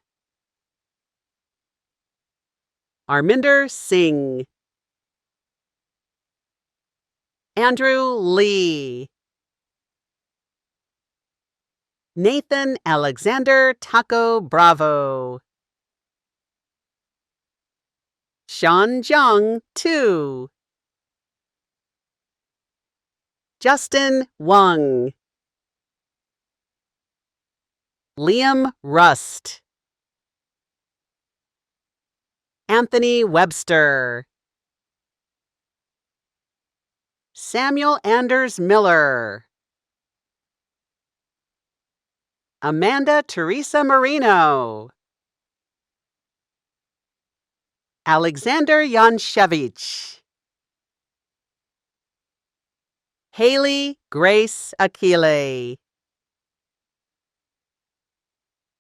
Arminder Singh, Andrew Lee, Nathan Alexander Taco Bravo, Sean Jung, 2, Justin Wang, Liam Rust, Anthony Webster, Samuel Anders Miller, Amanda Teresa Marino, Alexander Yanshevich, Haley Grace Akile,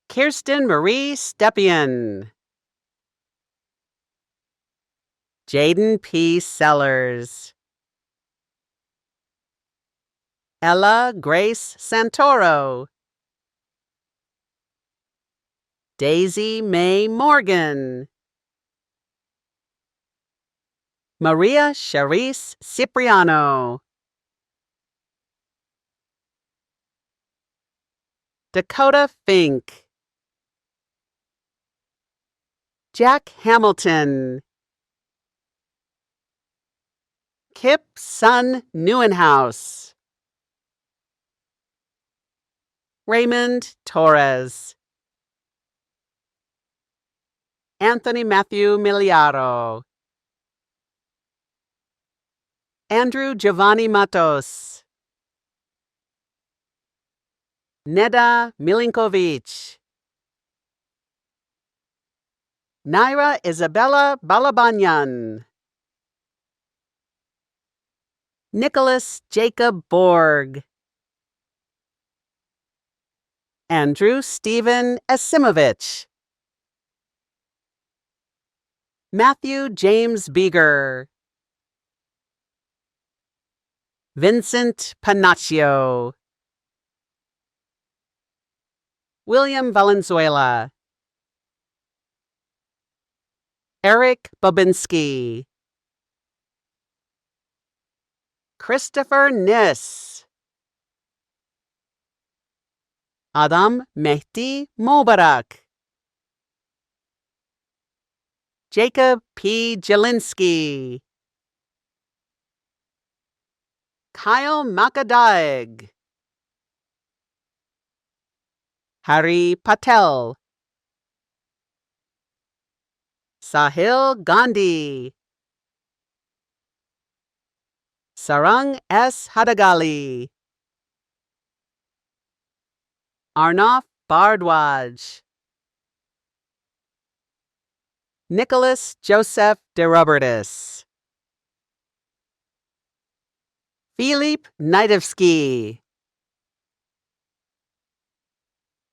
Kirsten Marie Stepien, Jaden P. Sellers, Ella Grace Santoro, Daisy Mae Morgan, Maria Charisse Cipriano, Dakota Fink, Jack Hamilton, Kip Sun Neuenhaus, Raymond Torres, Anthony Matthew Miliaro, Andrew Giovanni Matos, Neda Milinkovic, Naira Isabella Balabanyan, Nicholas Jacob Borg, Andrew Stephen Asimovich, Matthew James Beeger, Vincent Panaccio, William Valenzuela, Eric Bobinski, Christopher Niss, Adam Mehdi Mobarak, Jacob P. Jelinski, Kyle Makadaig, Hari Patel, Sahil Gandhi, Sarang S. Hadagali, Arnav Bardwaj, Nicholas Joseph de Robertis, Filip Naidovsky,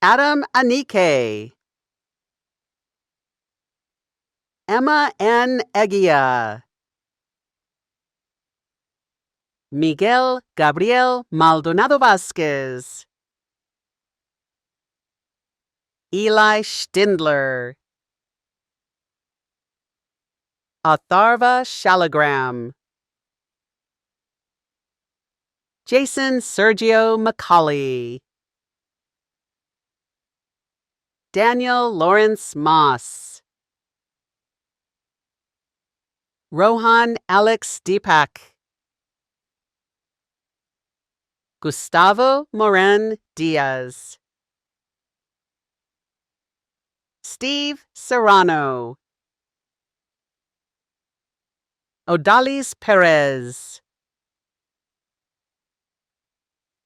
Adam Anike, Emma N. Eguia, Miguel Gabriel Maldonado Vasquez, Eli Stindler, Atharva Shalagram, Jason Sergio McCauley, Daniel Lawrence Moss, Rohan Alex Deepak, Gustavo Moren Diaz, Steve Serrano, Odalis Perez,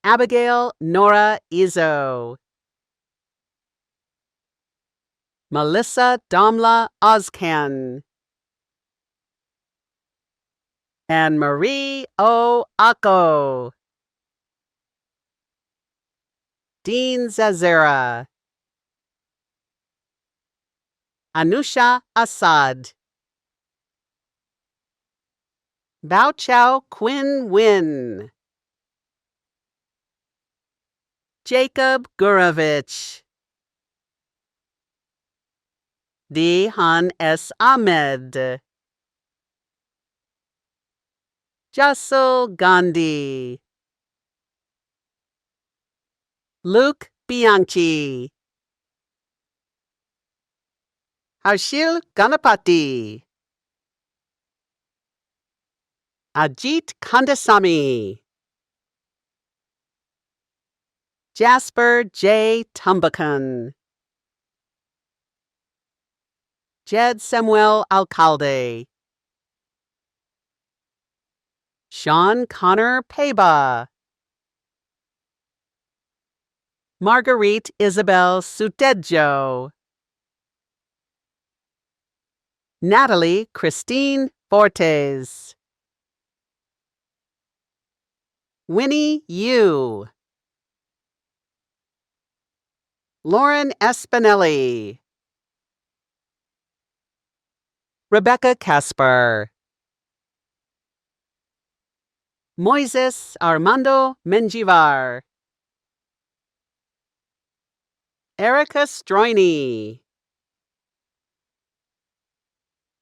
Abigail Nora Izzo, Melissa Damla Ozcan, and Marie O. Akko, Dean Zazera, Anusha Assad, Bao Chao Quinn Win, Jacob Gurovich, Dehan S. Ahmed, Jassel Gandhi, Luke Bianchi, Harshil Ganapati, Ajit Kandasamy, Jasper J. Tumbakan, Jed Samuel Alcalde, Sean Connor Peba, Marguerite Isabel Sutedjo, Natalie Christine Fortes, Winnie Yu, Lauren Espinelli, Rebecca Casper, Moises Armando Menjivar, Erica Stroini,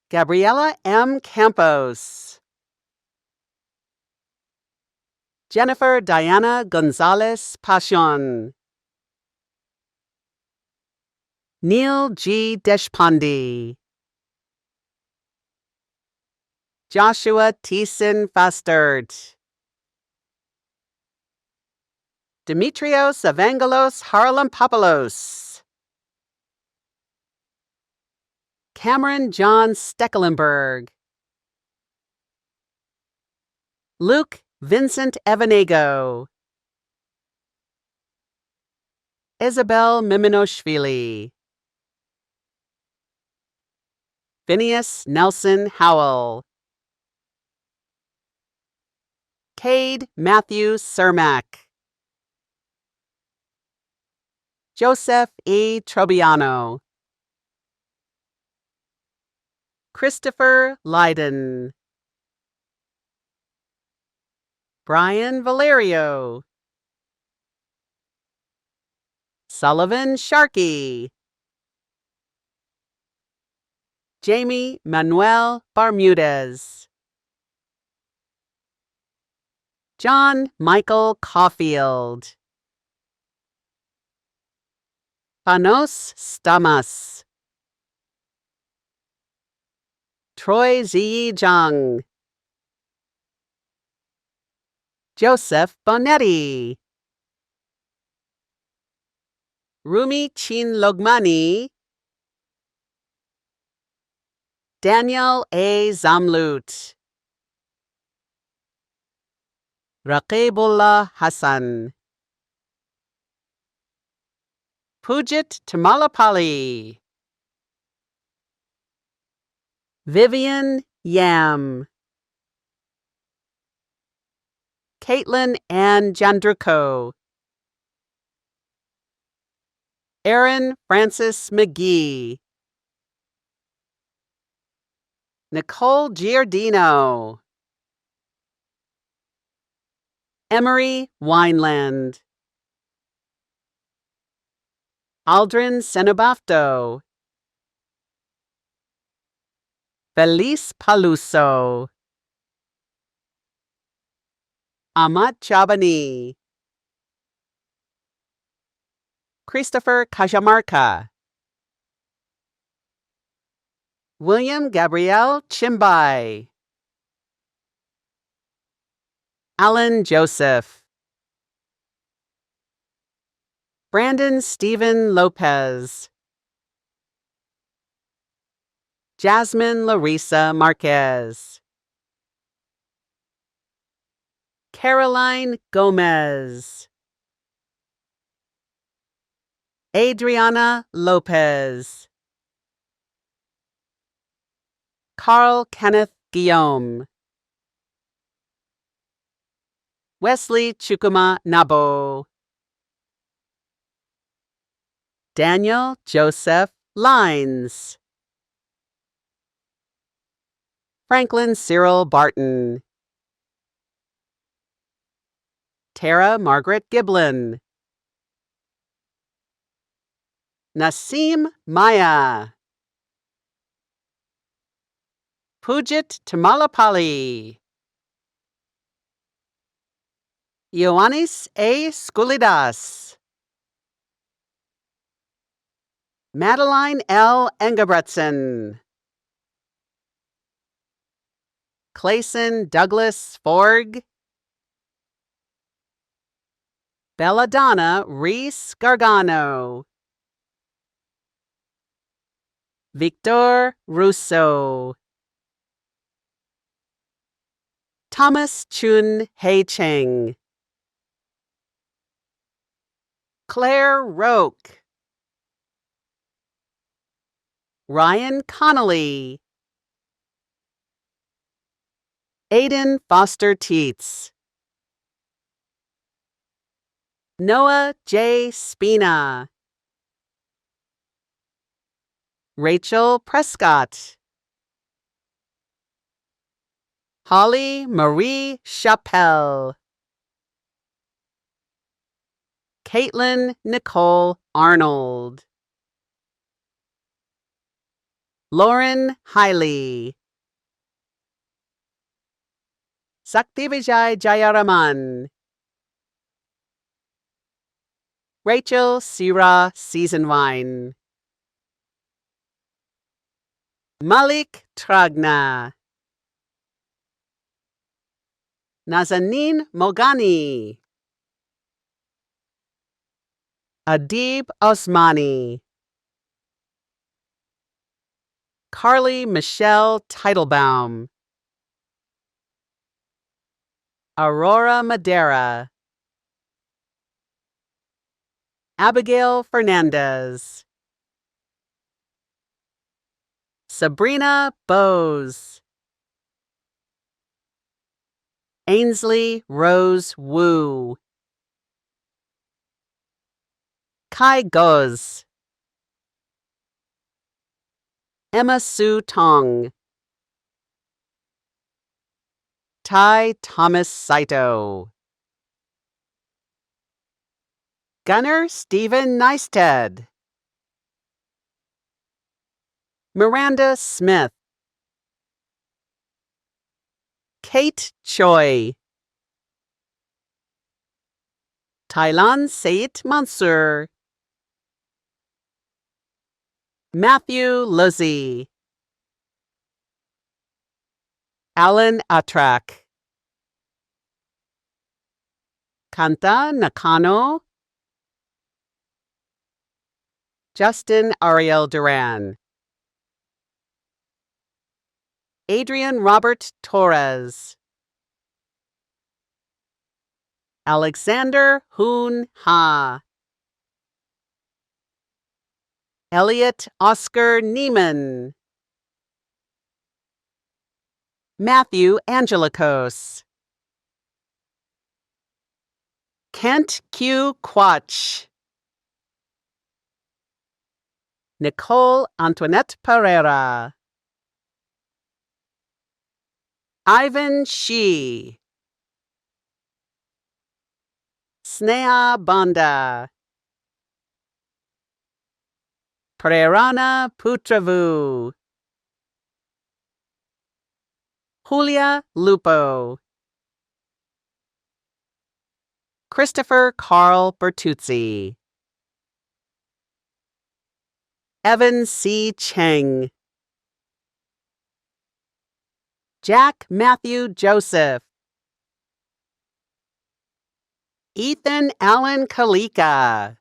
Gabriela M. Campos, Jennifer Diana Gonzalez Pashon, Neil G. Deshpande, Joshua Thiessen Fastert, Dimitrios Evangelos Haralampopoulos, Cameron John Stecklenburg, Luke Vincent Evanego, Isabel Miminoshvili, Phineas Nelson Howell, Cade Matthew Cermak, Joseph E. Trobiano, Christopher Leiden, Brian Valerio, Sullivan Sharkey, Jamie Manuel Bermudez, John Michael Caulfield, Panos Stamas, Troy Ziyi Zhang, Joseph Bonetti, Rumi Chin Logmani, Daniel A. Zamlut, Raqibullah Hassan, Pujit Tamalapali, Vivian Yam, Caitlin Ann Jandruko, Aaron Francis McGee, Nicole Giardino, Emery Wineland, Aldrin Senobafto, Felice Paluso, Amat Chabani, Christopher Cajamarca, William Gabriel Chimbai, Alan Joseph, Brandon Stephen Lopez, Jasmine Larissa Marquez, Caroline Gomez, Adriana Lopez, Carl Kenneth Guillaume, Wesley Chukuma Nabo, Daniel Joseph Lines, Franklin Cyril Barton, Tara Margaret Giblin, Nasim Maya, Pujit Tamalapali, Ioannis A. Skoulidas, Madeline L. Engebretson, Clayson Douglas Forg, Belladonna Reese Gargano, Victor Russo, Thomas Chun Hei Cheng, Claire Roque, Ryan Connolly, Aiden Foster Teets, Noah J. Spina, Rachel Prescott, Holly Marie Chappelle, Caitlin Nicole Arnold, Lauren Hiley, Saktivijay Jayaraman, Rachel Sira Seasonwine, Malik Tragna, Nazanin Mogani, Adib Osmani, Carly Michelle Teitelbaum, Aurora Madera, Abigail Fernandez, Sabrina Bose, Ainsley Rose Wu, Kai Goz, Emma Sue Tong, Ty Thomas Saito, Gunnar Stephen Neisted, Miranda Smith, Kate Choi, Thailand Seit Mansur, Matthew Luzzi, Alan Atrak. Kanta Nakano. Justin Ariel Duran. Adrian Robert Torres. Alexander Hoon Ha. Elliot Oscar Neiman. Matthew Angelikos. Kent Q. Quach. Nicole Antoinette Pereira. Ivan Shi. Sneha Banda. Prerana Putravu. Julia Lupo. Christopher Carl Bertuzzi. Evan C. Cheng. Jack Matthew Joseph. Ethan Allen Kalika.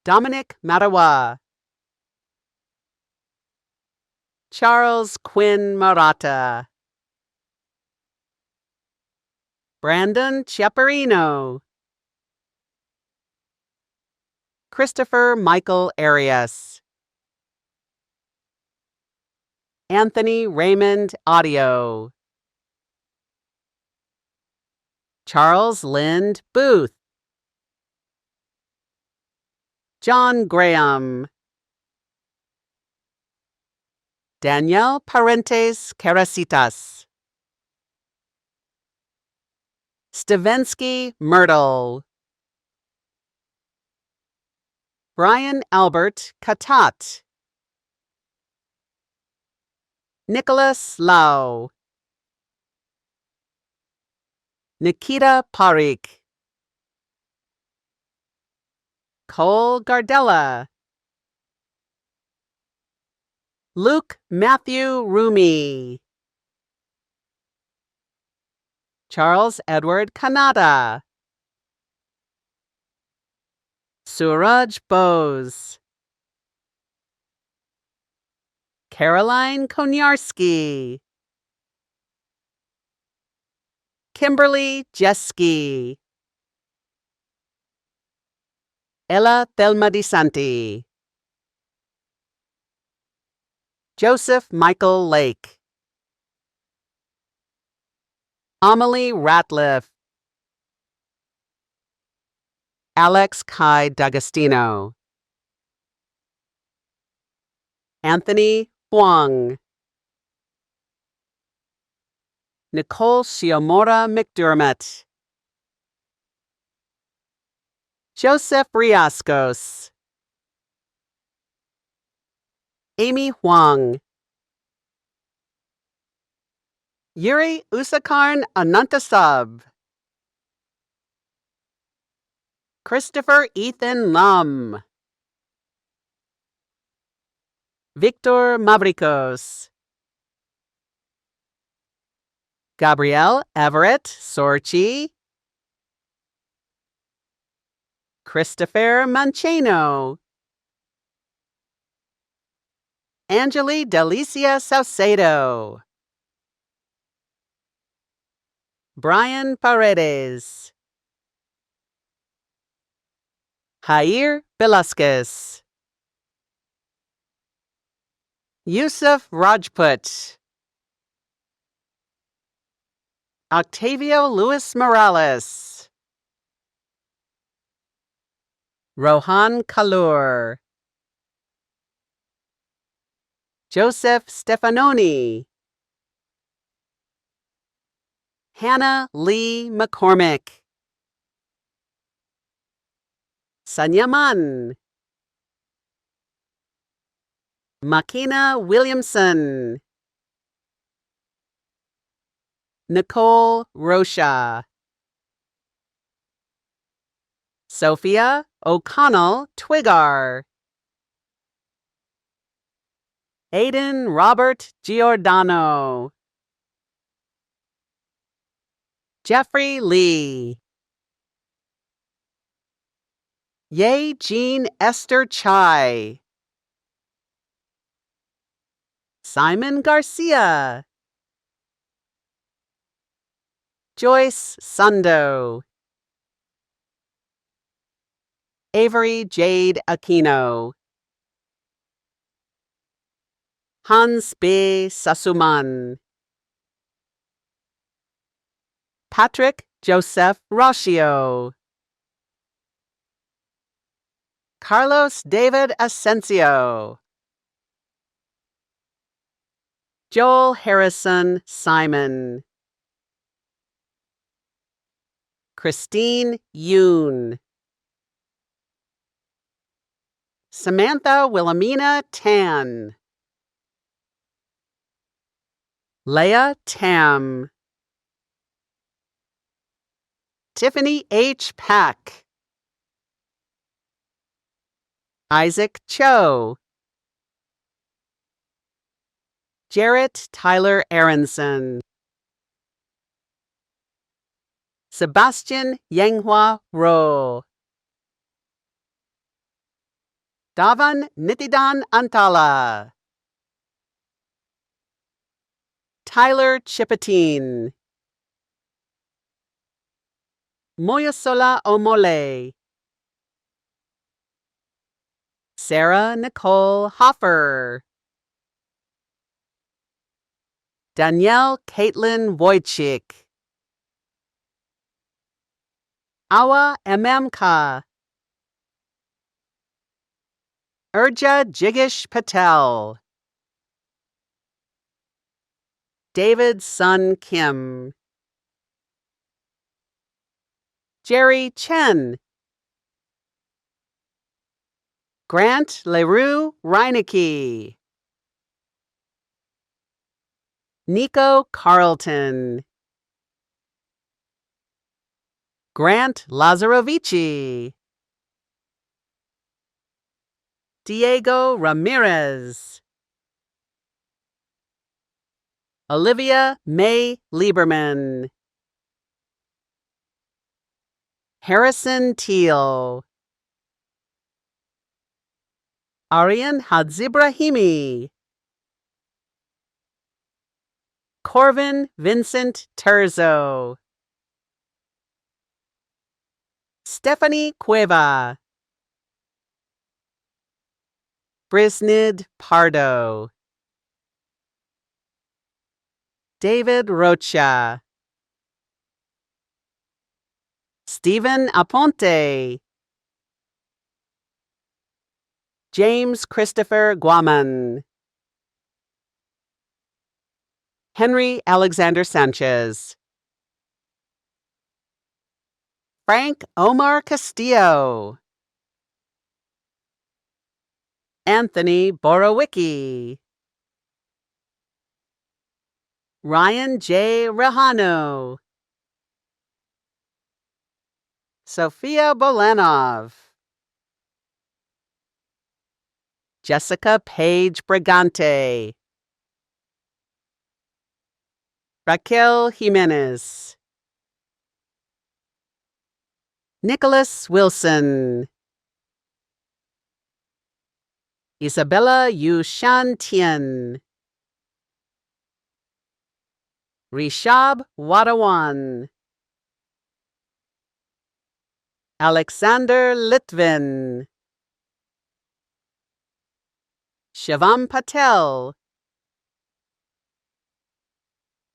Dominic Matawa. Charles Quinn Marata. Brandon Chiaparino. Christopher Michael Arias. Anthony Raymond Audio. Charles Lind Booth. John Graham. Danielle Parentes Carasitas. Stavensky Myrtle. Brian Albert Katat. Nicholas Lau. Nikita Parikh. Cole Gardella. Luke Matthew Rumi. Charles Edward Kanata. Suraj Bose. Caroline Koniarski. Kimberly Jeski. Ella Thelma DiSanti. Joseph Michael Lake. Amelie Ratliff. Alex Kai D'Agostino. Anthony Huang. Nicole Shiomura McDermott. Joseph Riascos. Amy Huang. Yuri Usakarn Anantasub. Christopher Ethan Lum. Victor Mavrikos. Gabrielle Everett Sorchi. Christopher Mancheno. Angeli Delicia Saucedo. Brian Paredes. Jair Velasquez. Yusuf Rajput. Octavio Luis Morales. Rohan Kalur. Joseph Stefanoni. Hannah Lee McCormick. Sanyaman. Makina Williamson. Nicole Rocha. Sophia O'Connell Twigar. Aiden Robert Giordano. Jeffrey Lee. Ye Jean Esther Chai. Simon Garcia. Joyce Sundo. Avery Jade Aquino. Hans B. Sasuman. Patrick Joseph Rocio. Carlos David Asensio. Joel Harrison Simon. Christine Yoon. Samantha Wilhelmina Tan. Leah Tam. Tiffany H. Pack. Isaac Cho. Jarrett Tyler Aronson. Sebastian Yanghua Ro. Davan Nitidan Antala. Tyler Chipatine. Moyosola Omole. Sarah Nicole Hoffer. Danielle Caitlin Wojcik. Awa Ememka. Urja Jigish Patel. David Sun Kim. Jerry Chen. Grant LeRoux Reinecke. Nico Carlton. Grant Lazarovici. Diego Ramirez. Olivia May Lieberman. Harrison Teal. Aryan Hadzibrahimi. Corvin Vincent Terzo. Stephanie Cueva. Brisnid Pardo. David Rocha. Stephen Aponte. James Christopher Guaman. Henry Alexander Sanchez. Frank Omar Castillo. Anthony Borowicki. Ryan J. Rehano. Sophia Bolanov. Jessica Page Brigante. Raquel Jimenez. Nicholas Wilson. Isabella Yu Shan Tien. Rishab Wadawan. Alexander Litvin. Shivam Patel.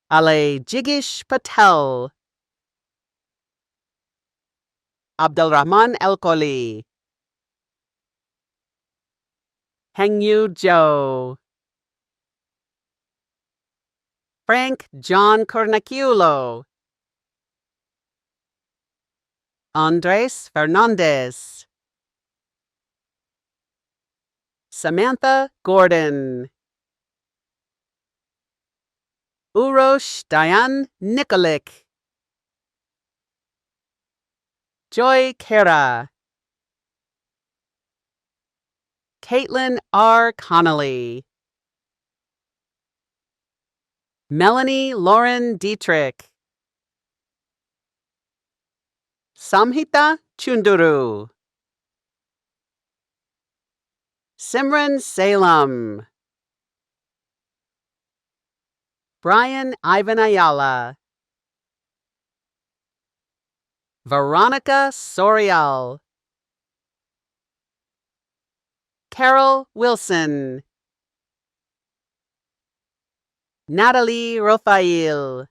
Ale Jigish Patel. Abdulrahman Elkoli. Hengyu Zhou. Frank John Cornaculo. Andres Fernandez. Samantha Gordon. Urosh Diane Nikolic. Joy Kara. Caitlin R. Connolly. Melanie Lauren Dietrich. Samhita Chunduru. Simran Salem. Brian Ivan Ayala. Veronica Sorial. Carol Wilson. Natalie Rafael.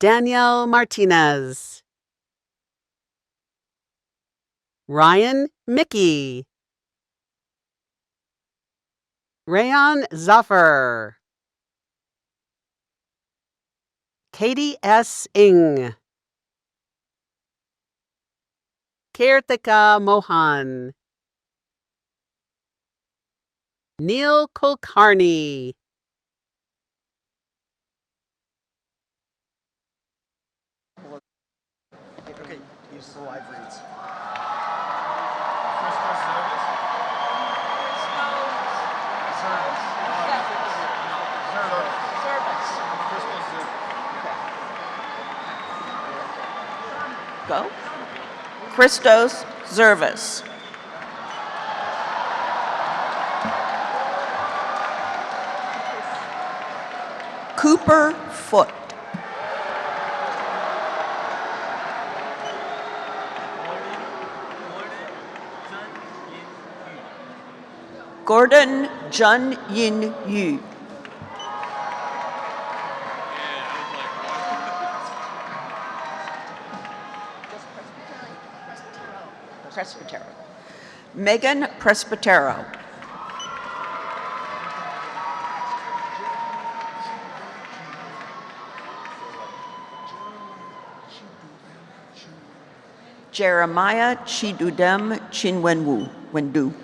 Danielle Martinez. Ryan Mickey. Rayon Zafar. Katie S. Ng. Kirtika Mohan. Neil Kulkarni. Okay, use the live reads. Go. Christos Zervis. Cooper Foot. Gordon Jun Yin Yu. Presbytero. Megan Presbytero. Jeremiah Chidudem Wendu.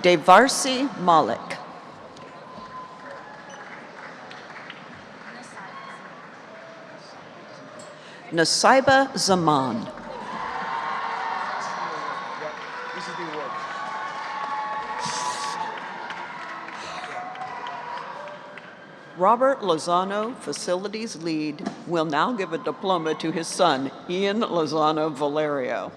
Devarsi Malik. Nasaiba Zaman. This is the award. Robert Lozano, Facilities Lead, will now give a diploma to his son, Ian Lozano Valerio.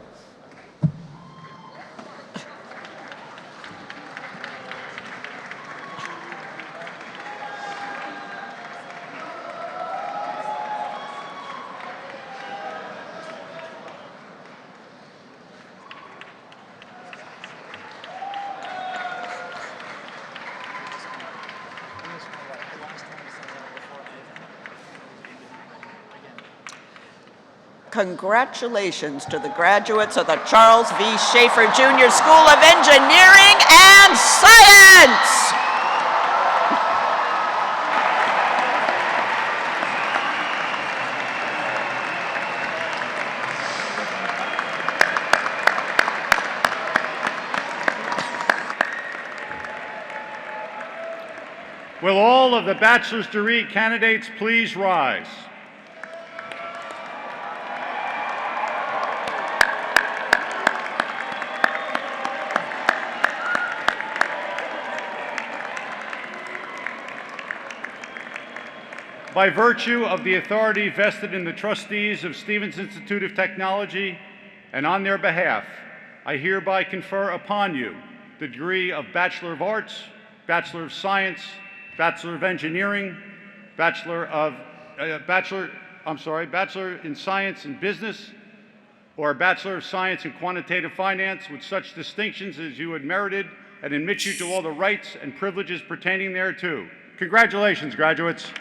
Congratulations to the graduates of the Charles V. Schaefer Jr. School of Engineering and Science. Will all of the bachelor's degree candidates please rise? By virtue of the authority vested in the trustees of Stevens Institute of Technology and on their behalf, I hereby confer upon you the degree of Bachelor of Arts, Bachelor of Science, Bachelor of Engineering, Bachelor in Science and Business, or Bachelor of Science in Quantitative Finance with such distinctions as you had merited and admit you to all the rights and privileges pertaining thereto. Congratulations, graduates.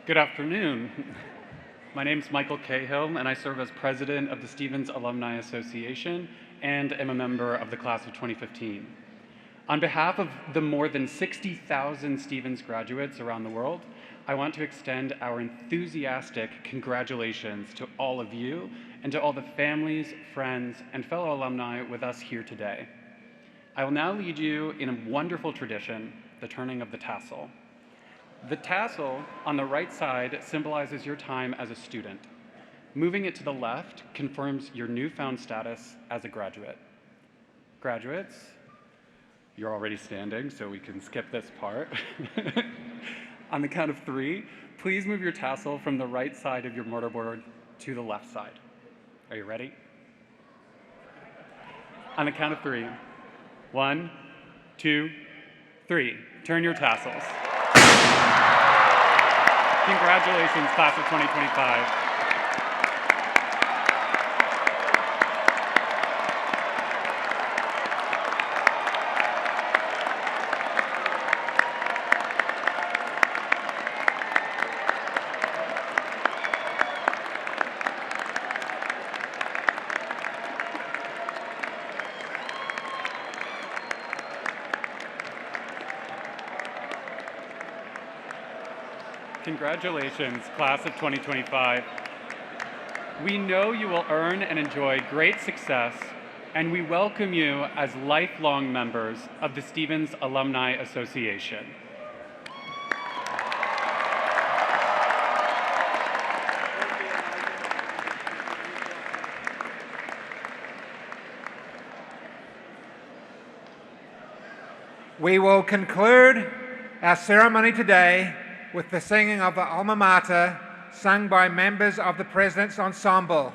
Good afternoon. My name is Michael Cahill, and I serve as president of the Stevens Alumni Association and am a member of the class of 2015. On behalf of the more than 60,000 Stevens graduates around the world, I want to extend our enthusiastic congratulations to all of you and to all the families, friends, and fellow alumni with us here today. I will now lead you in a wonderful tradition, the turning of the tassel. The tassel on the right side symbolizes your time as a student. Moving it to the left confirms your newfound status as a graduate. Graduates, you're already standing, so we can skip this part. On the count of 3, please move your tassel from the right side of your mortarboard to the left side. Are you ready? On the count of 3, 1, 2, 3. Turn your tassels. Congratulations, class of 2025. Congratulations, class of 2025. We know you will earn and enjoy great success, and we welcome you as lifelong members of the Stevens Alumni Association. We will conclude our ceremony today with the singing of the alma mater, sung by members of the President's Ensemble.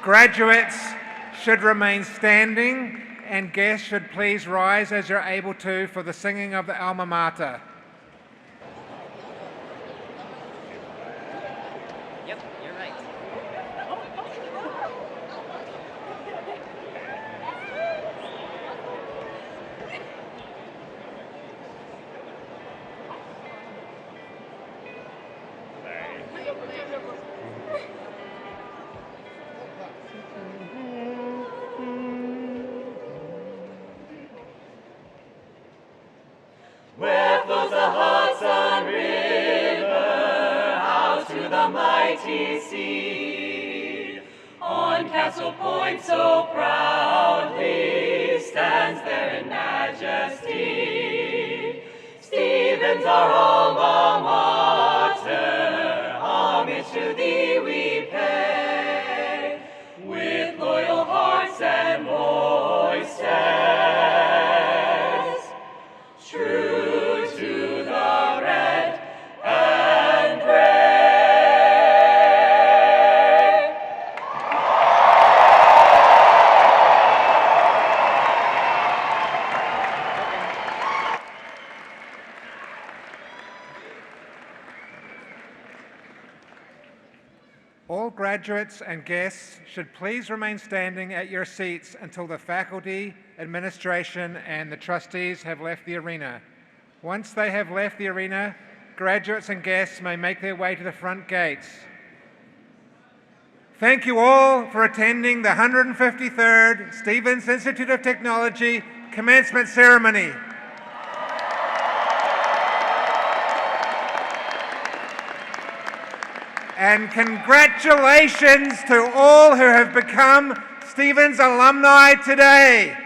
Graduates should remain standing, and guests should please rise as you're able to for the singing of the alma mater. Yep, you're right. Where flows the Hudson River out to the mighty sea. On Castle Point so proudly stands there in majesty. Stevens, our alma mater, homage to thee we pay. With loyal hearts and voices, true to the red and gray. All graduates and guests should please remain standing at your seats until the faculty, administration, and the trustees have left the arena. Once they have left the arena, graduates and guests may make their way to the front gates. Thank you all for attending the 153rd Stevens Institute of Technology commencement ceremony. And congratulations to all who have become Stevens alumni today.